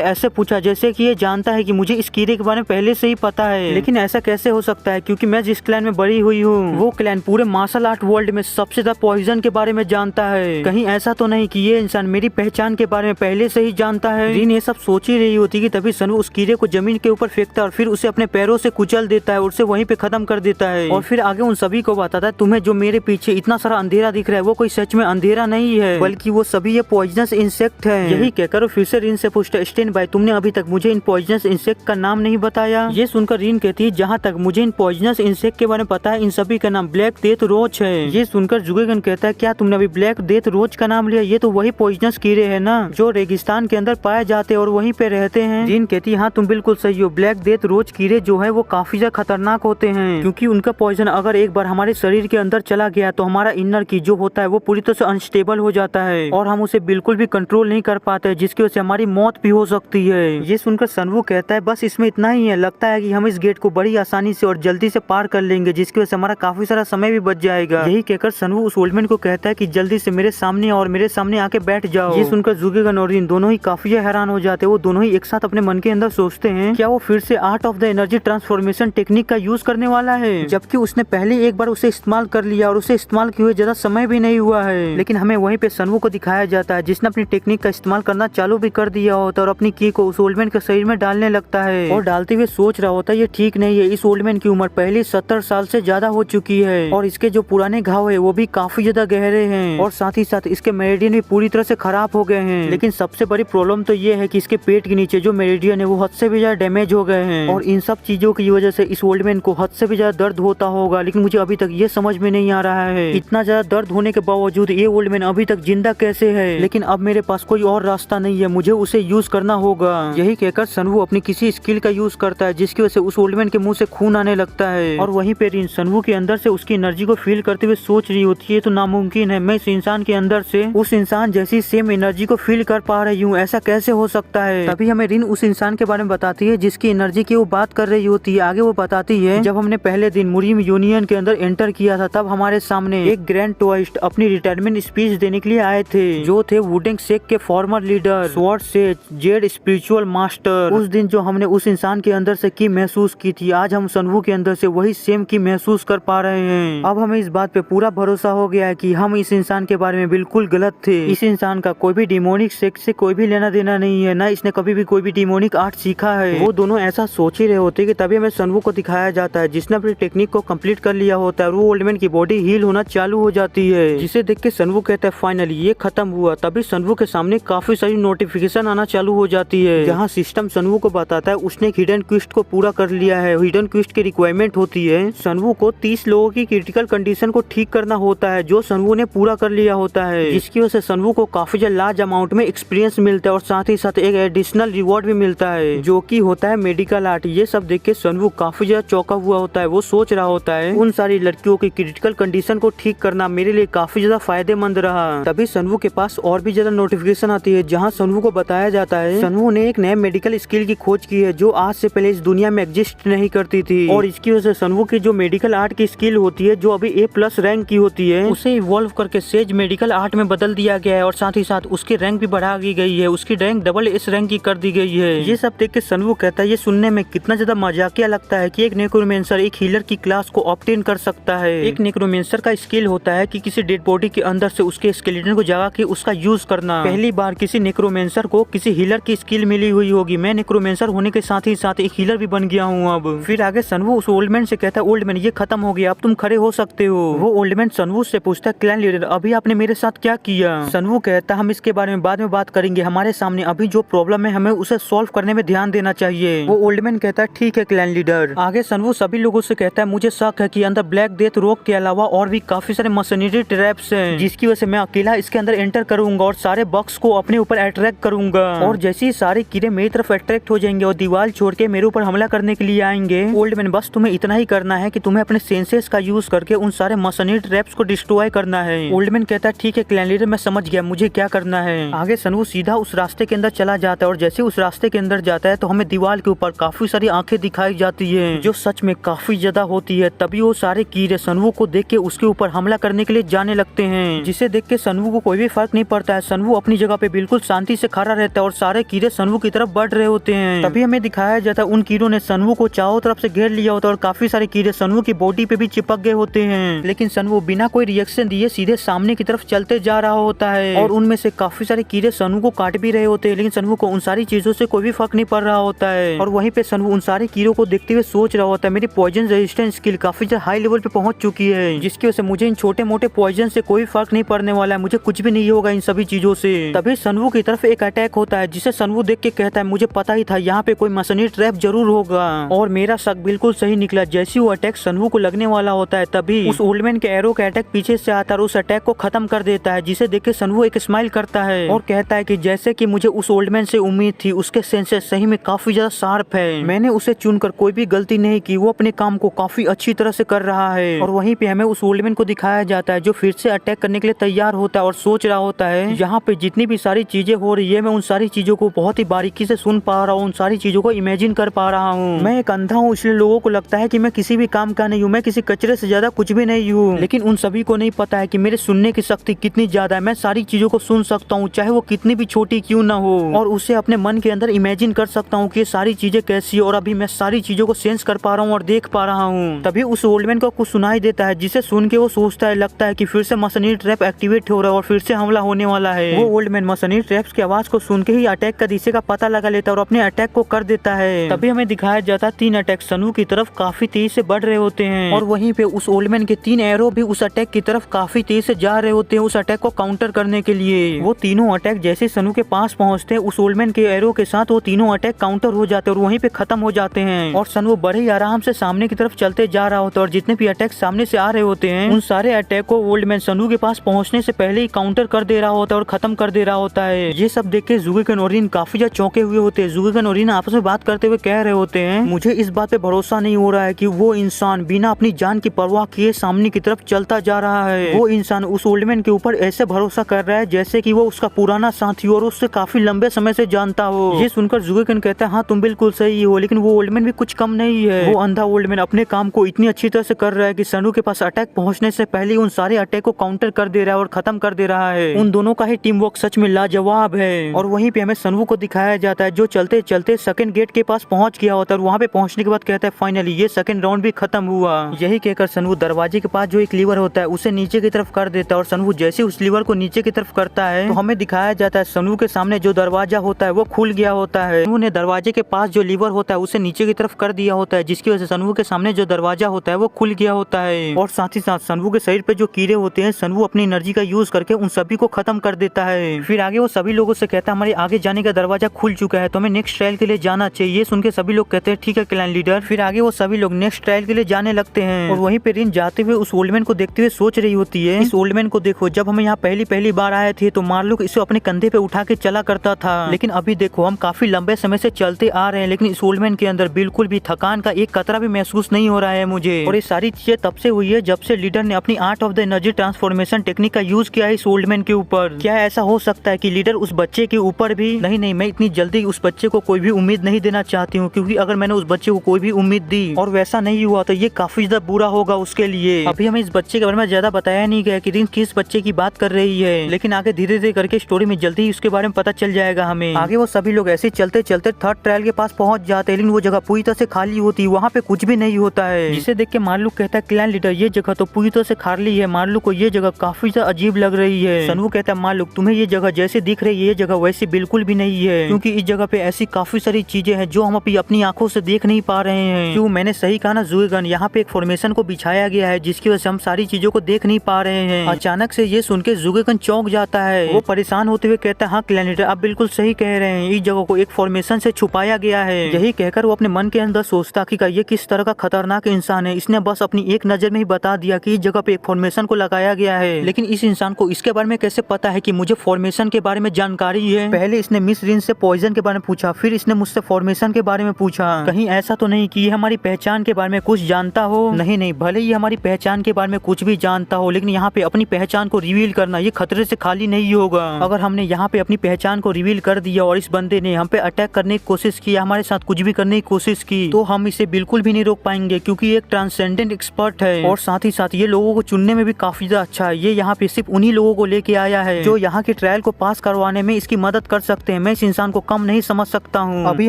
ऐसे पूछा जैसे कि ये जानता है कि मुझे इस कीड़े के बारे में पहले से ही पता है। लेकिन ऐसा कैसे हो सकता है, क्योंकि मैं जिस क्लैन में बड़ी हुई हूँ वो क्लैन पूरे मार्शल आर्ट वर्ल्ड में सबसे ज्यादा पॉइजन के बारे में जानता है। कहीं ऐसा तो नहीं कि ये इंसान मेरी पहचान के बारे में पहले से ही जानता है। रिन ये सब सोच ही रही होती कि तभी सनवू उस कीड़े को जमीन के ऊपर फेंकता है और फिर उसे अपने पैरों से कुचल देता है और उसे वहीं पे खत्म कर देता है। और फिर आगे उन सभी को बताता है तुम्हें जो मेरे पीछे इतना सारा अंधेरा दिख रहा है वो कोई सच में अंधेरा नहीं है, बल्कि वो सभी ये पॉइजनस इंसेक्ट है। यही कहकर फिर से रिन से पूछता है स्टेन भाई तुमने अभी तक मुझे इन पॉइजनस इंसेक्ट का नाम नहीं बताया। ये सुनकर रिन कहती है जहाँ तक मुझे इन पॉइजनस इंसेक्ट के बारे में पता है इन सभी का नाम ब्लैक डेथ रोच है। ये सुनकर जुगेगन कहता है क्या तुमने अभी ब्लैक डेथ रोच का नाम लिया, ये तो वही पॉइजनस कीड़े है ना जो रेगिस्तान के अंदर पाए जाते और वहीं पे रहते हैं। रिन कहती है हाँ तुम बिल्कुल सही हो, ब्लैक डेथ रोच कीड़े जो है वो काफी ज्यादा खतरनाक होते हैं, क्योंकि उनका पॉइजन अगर एक बार हमारे शरीर के अंदर चला गया तो हमारा इनर की जो होता है वो पूरी तरह से अनस्टेबल हो जाता है और हम उसे बिल्कुल भी कंट्रोल नहीं कर पाते, जिसकी वजह से हमारी मौत भी हो सकती है। ये सुनकर सनवू कहता है बस इसमें इतना ही है, लगता है कि हम इस गेट को बड़ी आसानी से और जल्दी से पार कर लेंगे, जिसकी वजह से हमारा काफी सारा समय भी बच जाएगा। यही कहकर सनवू उस ओल्डमैन को कहता है कि जल्दी से मेरे सामने आके बैठ जाओ। ये सुनकर जुगेगन और रिन दोनों ही काफी हैरान हो जाते हैं। वो दोनों ही एक साथ अपने मन के अंदर सोचते हैं क्या वो फिर से art of the energy transformation technique का यूज करने वाला है, जबकि उसने पहले एक बार उसे इस्तेमाल कर लिया और उसे इस्तेमाल किए हुए ज्यादा समय भी नहीं हुआ है। लेकिन हमें वहीं पे सनवू को दिखाया जाता है जिसने अपनी टेक्निक का इस्तेमाल करना चालू भी कर दिया होता है और अपनी की को उस ओल्डमैन के शरीर में डालने लगता है और डालते हुए सोच रहा होता है ये ठीक नहीं है, इस ओल्डमैन की उम्र पहले 70 साल से ज्यादा हो चुकी है और इसके जो पुराने घाव है वो भी काफी ज्यादा गहरे हैं और साथ ही साथ इसके मेरिडियन भी पूरी तरह से खराब हो गए हैं। लेकिन सबसे बड़ी प्रॉब्लम तो ये है कि इसके पेट के नीचे जो मेरिडियन है वो हद से भी ज्यादा डैमेज हो गए हैं और इन सब चीजों की वजह से इस ओल्डमैन को हद से भी ज्यादा दर्द होता होगा। लेकिन मुझे अभी तक ये समझ में नहीं आ रहा है इतना ज्यादा दर्द होने के बावजूद ये ओल्डमैन अभी तक जिंदा कैसे है। लेकिन अब मेरे पास कोई और रास्ता नहीं है, मुझे उसे यूज करना होगा। यही कहकर सनवू अपनी किसी स्किल का यूज करता है जिसकी वजह से उस ओल्डमैन के मुंह से खून आने लगता है और वहीं पे रिन सनवू के अंदर से उसकी एनर्जी को फील करते हुए सोच रही होती है तो नामुमकिन है, मैं इस इंसान के अंदर से उस इंसान जैसी सेम एनर्जी को फील कर पा रही हूँ, ऐसा कैसे हो सकता है। तभी हमें रिन उस इंसान के बारे में बताती है जिसकी एनर्जी की वो बात कर रही होती है। आगे वो बताती है जब हमने पहले दिन मुरीम यूनियन के अंदर एंटर किया था तब हमारे सामने एक ग्रैंड टूरिस्ट अपनी रिटायरमेंट स्पीच देने के लिए आए थे जो थे वुडेंग सेक के farmer leader sword says Z spiritual master. उस दिन जो हमने उस इंसान के अंदर से की महसूस की थी आज हम सनवू के अंदर से वही सेम की महसूस कर पा रहे हैं। अब हमें इस बात पे पूरा भरोसा हो गया है कि हम इस इंसान के बारे में बिल्कुल गलत थे। इस इंसान का कोई भी डिमोनिक सेक्स से कोई भी लेना देना नहीं है, ना इसने कभी भी कोई भी डिमोनिक आर्ट सीखा है। वो दोनों ऐसा सोच ही रहे होते कि तभी हमें सनवू को दिखाया जाता है जिसने अपनी टेक्निक को कंप्लीट कर लिया होता है और वो ओल्डमैन की बॉडी हील होना चालू हो जाती है, जिसे देख के सनवू कहता है फाइनली ये खत्म हुआ। तभी सनवू के सामने काफी सारी नोटिफिकेशन आना चालू हो जाती है जहाँ सिस्टम सनवू को बताता है उसने एक हिडन क्वेस्ट को पूरा कर लिया है। हिडन क्वेस्ट की रिक्वायरमेंट होती है सनवू को 30 लोगों की क्रिटिकल कंडीशन को ठीक करना होता है जो सनवू ने पूरा कर लिया होता है, जिसकी वजह से सनवू को काफी लार्ज अमाउंट में एक्सपीरियंस मिलता है और साथ ही साथ एक एडिशनल रिवॉर्ड भी मिलता है जो कि होता है मेडिकल आर्ट। ये सब देख के सनवू काफी ज्यादा चौंका हुआ होता है। वो सोच रहा होता है उन सारी लड़कियों की क्रिटिकल कंडीशन को ठीक करना मेरे लिए काफी ज्यादा फायदेमंद रहा। तभी सनवू के पास और भी ज्यादा नोटिफिकेशन आती है जहाँ सनवू को बताया जाता है सनवू ने एक नए मेडिकल स्किल की खोज की है जो आज से पहले इस दुनिया में एग्जिस्ट नहीं करती थी और इसकी वजह से सनवू की जो मेडिकल आर्ट की स्किल होती है जो अभी A+ रैंक की होती है उसे इवॉल्व करके सेज मेडिकल आर्ट में बदल दिया गया है और साथ ही साथ उसकी रैंक भी बढ़ा दी गई है, उसकी रैंक AA रैंक की कर दी गई है। ये सब देख के सनवू कहता है ये सुनने में कितना ज्यादा मजाकिया लगता है कि एक नेक्रोमेंसर एक हीलर की क्लास को ऑब्टेन कर सकता है। एक नेक्रोमेंसर का स्किल होता है कि किसी डेड बॉडी के अंदर से उसके स्केलेटन को जगा के उसका यूज करना। पहली बार किसी नेक्रोमेंसर को किसी हीलर की स्किल मिली हुई होगी। मैं नेक्रोमेंसर होने के साथ ही साथ एक हीलर भी बन गया हूँ। अब फिर आगे सनवू उस ओल्डमैन से कहता है ओल्डमैन ये खत्म हो गया, अब तुम खड़े हो सकते हो। वो ओल्डमैन सनवू से पूछता है क्लैन लीडर अभी आपने मेरे साथ क्या किया। सनवू कहता है हम इसके बारे में बाद में बात करेंगे, हमारे सामने अभी जो प्रॉब्लम है हमें उसे सॉल्व करने में ध्यान देना चाहिए। वो ओल्डमैन कहता है ठीक है क्लैन लीडर। आगे सनवू सभी लोगों से कहता है मुझे शक है कि अंदर ब्लैक डेथ रोग के अलावा और भी काफी सारे मशीनरी ट्रैप्स हैं जिसकी वजह से मैं अकेला इसके अंदर एंटर करूंगा और सारे बॉक्स को अपने ऊपर अट्रैक्ट करूंगा और जैसे ही सारे कीड़े मेरी तरफ अट्रैक्ट हो जाएंगे और दीवार छोड़ के मेरे ऊपर हमला करने के लिए आएंगे। ओल्डमैन बस तुम्हें इतना ही करना है कि तुम्हें अपने सेंसेस का यूज करके उन सारे मशीनरी ट्रैप्स को डिस्ट्रॉय करना है। ओल्डमैन कहता है ठीक है क्लैन लीडर मैं समझ गया, मुझे क्या करना है। आगे सनवू सीधा उस रास्ते के अंदर चला जाता है और जैसे उस रास्ते के अंदर जाता है तो हमें दीवार के ऊपर काफी सारी आंखें दिखाई जाती है जो सच में काफी ज्यादा होती है। तभी वो सारे कीड़े सनवू को देख के उसके ऊपर हमला करने के लिए जाने लगते हैं जिसे देख के सनवू को कोई भी फर्क नहीं पड़ता है। सनवू अपनी जगह पे बिल्कुल शांति से खड़ा रहता है और सारे कीड़े सनवू की तरफ बढ़ रहे होते हैं। तभी हमें दिखाया जाता है उन कीड़ों ने सनवू को चारों तरफ से घेर लिया होता है और काफी सारे कीड़े सनवू की बॉडी पे भी चिपक गए होते हैं। लेकिन सनवू बिना कोई रिएक्शन दिए सीधे सामने की तरफ चलते जा रहा होता है और उनमें से काफी सारे कीड़े सनवू को काट भी रहे होते हैं, लेकिन सनवू को उन सारी चीजों से कोई भी फर्क नहीं पड़ रहा होता है। और वहीं पे सनवू उन सारे कीड़ों को देखते हुए सोच रहा होता है मेरी पॉइजन रेजिस्टेंस स्किल काफी ज्यादा हाई लेवल पे पहुंच चुकी है, जिसकी वजह से मुझे इन छोटे मोटे पॉइजन से कोई फर्क नहीं पड़ने वाला है, मुझे कुछ भी नहीं होगा इन सभी चीजों से। तभी सनवू की तरफ एक अटैक होता है जिसे सनवू देख के कहता है मुझे पता ही था यहाँ पे कोई मशीनरी ट्रैप जरूर होगा। और मेरा शक बिल्कुल सही निकला। जैसे वो अटैक सनवू को लगने वाला होता है तभी उस ओल्ड मैन के एरो का अटैक पीछे से आता है और उस अटैक को खत्म कर देता है, जिसे देख के सनवू एक स्माइल करता है और कहता है कि जैसे कि मुझे उस ओल्ड मैन से उम्मीद थी, उसके सेंसेस सही में काफी ज्यादा शार्प है, मैंने उसे चुनकर कोई भी गलती नहीं की, वो अपने काम को काफी अच्छी तरह से कर रहा है। और वहीं पे हमें उस ओल्ड मैन को दिखाया जाता है जो फिर से अटैक करने के लिए तैयार होता है और सोच रहा होता है यहाँ पे जितनी भी सारी चीजें हो रही है मैं उन सारी चीजों को बहुत ही बारीकी से सुन पा रहा हूँ, उन सारी चीजों को इमेजिन कर पा रहा हूँ। मैं एक अंधा हूँ इसलिए लोगों को लगता है कि मैं किसी भी काम का नहीं हूँ, मैं किसी कचरे से ज्यादा कुछ भी नहीं हूँ, लेकिन उन सभी को नहीं पता है कि मेरे सुनने की शक्ति कितनी ज्यादा है। मैं सारी चीजों को सुन सकता हूँ चाहे वो कितनी भी छोटी क्यों ना हो, और उसे अपने मन के अंदर इमेजिन कर सकता हूँ कि ये सारी चीजें कैसी है और अभी मैं सारी चीजों को सेंस कर पा रहा हूँ और देख पा रहा हूँ। तभी उस ओल्ड मैन को कुछ सुनाई देता है जिसे सुन के वो सोचता है लगता है कि फिर से मशीनरी ट्रैप एक्टिवेट हो रहा है और फिर से हमला होने वाला है। वो ओल्ड मैन मशीनरी ट्रैप्स की आवाज को सुन के ही अटैक का दिशा का पता लगा लेता है और अपने अटैक को कर देता है। तभी हमें दिखाया जाता है 3 अटैक सनू की तरफ काफी तेज से बढ़ रहे होते हैं और वहीं पे उस ओल्ड मैन के 3 एरो भी उस अटैक की तरफ काफी तेज से जा रहे होते हैं उस अटैक को काउंटर करने के लिए। वो तीनों अटैक जैसे सनू के पास पहुंचते हैं उस ओल्ड मैन के एरो के साथ वो तीनों अटैक काउंटर हो जाते हैं और वहीं पे खत्म हो जाते हैं और सनू बड़े ही आराम से सामने की तरफ चलते जा रहा होता है और जितने भी अटैक सामने से आ रहे होते हैं उन सारे अटैक को ओल्ड मैन सनू के पास पहुंचने से पहले ही काउंटर कर दे रहा होता है और खत्म कर दे रहा होता है। ये सब देख के ज़ुगेकन और रिन काफी ज्यादा चौंके हुए होते हैं। ज़ुगेकन और रिन आपस में बात करते हुए कह रहे होते हैं मुझे इस बात पे भरोसा नहीं हो रहा है कि वो इंसान बिना अपनी जान की परवाह किए सामने की तरफ चलता जा रहा है। वो इंसान उस ओल्ड मैन के ऊपर ऐसे भरोसा कर रहा है जैसे कि वो उसका पुराना साथी और उससे काफी लंबे समय से जानता हो। ये सुनकर ज़ुगेकन कहता है हाँ तुम बिल्कुल सही हो, लेकिन वो ओल्ड मैन भी कुछ कम नहीं है। वो अंधा ओल्ड मैन अपने काम को इतनी अच्छी तरह से कर रहा है कि सनू के पास अटैक पहुंचने से पहले उन सारे अटैक को काउंटर कर दे रहा है और खत्म कर दे रहा है। उन दोनों का ही टीम वर्क सच में लाजवाब है। और वहीं पे हमें सनू को दिखाया जाता है जो चलते चलते सेकंड गेट के पास पहुंच गया होता है और वहाँ पे पहुंचने के बाद कहता है फाइनली ये सेकंड राउंड भी खत्म हुआ। यही कहकर सनू दरवाजे के पास जो एक लीवर होता है उसे नीचे की तरफ कर देता है और सनू जैसे उस लीवर को नीचे की तरफ करता है तो हमें दिखाया जाता है सनू के सामने जो दरवाजा होता है वो खुल गया होता है। सनू ने दरवाजे के पास जो लीवर होता है उसे नीचे की तरफ कर दिया होता है जिसकी वजह से सनू के सामने जो दरवाजा होता है वो खुल गया होता है और साथ ही साथ सनू के शरीर पे जो कीड़े होते हैं सनू अपनी एनर्जी का यूज करके उन सभी को खत्म कर देता है। फिर आगे वो सभी लोगों से कहता है हमारे आगे जाने का दरवाजा खुल चुका है तो हमें नेक्स्ट ट्रायल के लिए जाना चाहिए। ये सुन के सभी लोग कहते हैं ठीक है क्लैन लीडर। फिर आगे वो सभी लोग नेक्स्ट ट्रायल के लिए जाने लगते हैं और वहीं पे रिन जाते हुए उस ओल्ड मैन को देखते हुए सोच रही होती है इस ओल्ड मैन को देखो जब हम यहाँ पहली बार आए थे तो मार्लोक इसे अपने कंधे पे उठा के चला करता था, लेकिन अभी देखो हम काफी लंबे समय से चलते आ रहे हैं लेकिन इस ओल्ड मैन के अंदर बिल्कुल भी थकान का एक कतरा भी महसूस नहीं हो रहा है मुझे। और ये सारी चीजें तब से हुई है जब से लीडर ने अपनी art of the energy transformation technique का यूज किया है इस ओल्ड मैन के ऊपर। क्या ऐसा हो सकता है कि लीडर उस बच्चे के ऊपर भी नहीं, मैं इतनी जल्दी उस बच्चे को कोई भी उम्मीद नहीं देना चाहती हूँ, क्योंकि अगर मैंने उस बच्चे को कोई भी उम्मीद दी और वैसा नहीं हुआ तो ये काफी ज्यादा बुरा होगा उसके लिए। अभी हमें इस बच्चे के बारे में ज्यादा बताया नहीं गया कि रिन किस बच्चे की बात कर रही है, लेकिन आगे धीरे धीरे करके स्टोरी में जल्दी ही उसके बारे में पता चल जाएगा हमें। आगे वो सभी लोग ऐसे चलते चलते थर्ड ट्रायल के पास पहुंच जाते हैं, लेकिन वो जगह पूरी तरह से खाली होती है, वहाँ पे कुछ भी नहीं होता है, जिसे देख के मार्लुक कहता है क्लैन लीडर ये जगह तो पूरी तरह से खाली है, मार्लुक को ये जगह काफी ज्यादा अजीब लग रही है। सनवू कहता है मार्लुक तुम्हें ये जगह जैसे दिख रही है ये जगह वैसी बिल्कुल भी नहीं है, क्योंकि इस जगह पे ऐसी काफी सारी चीजें हैं जो हम अभी अपनी आंखों से देख नहीं पा रहे हैं। क्यों मैंने सही कहा ना ज़ुगेकन, यहाँ पे एक फॉर्मेशन को बिछाया गया है जिसकी वजह से हम सारी चीजों को देख नहीं पा रहे हैं। अचानक से ये सुन के ज़ुगेकन चौंक जाता है, वो परेशान होते हुए कहता है हाँ क्लैन लीडर आप बिल्कुल सही कह रहे हैं, इस जगह को एक फॉर्मेशन से छुपाया गया है। यही कहकर वो अपने मन के अंदर सोचता कि ये किस तरह का खतरनाक इंसान है, इसने बस अपनी एक नजर में ही बता दिया कि इस जगह पे एक फॉर्मेशन को लगाया गया है, लेकिन इस इंसान को इसके बारे में कैसे पता है कि मुझे फॉर्मेशन के बारे में जानकारी है। पहले इसने मिस रिन से पॉइजन के बारे में पूछा, फिर इसने मुझसे फॉर्मेशन के बारे में पूछा, कहीं ऐसा तो नहीं कि ये हमारी पहचान के बारे में कुछ जानता हो। नहीं, भले ही हमारी पहचान के बारे में कुछ भी जानता हो, लेकिन यहाँ पे अपनी पहचान को रिवील करना ये खतरे से खाली नहीं होगा। अगर हमने यहाँ पे अपनी पहचान को रिवील कर दिया और इस बंदे ने हम पे अटैक करने की कोशिश की, हमारे साथ कुछ भी करने की कोशिश की, तो हम इसे बिल्कुल भी नहीं रोक पाएंगे, क्योंकि ये एक ट्रांसेंडेंट एक्सपर्ट है और साथ ही साथ ये लोगों को चुनने में भी काफी ज्यादा अच्छा है। ये यहाँ पे सिर्फ उन्हीं लोगों को लेके आया है जो यहाँ की ट्रायल को पास करवाने में इसकी मदद कर सकते हैं। मैं इस इंसान को कम नहीं समझ सकता हूँ। अभी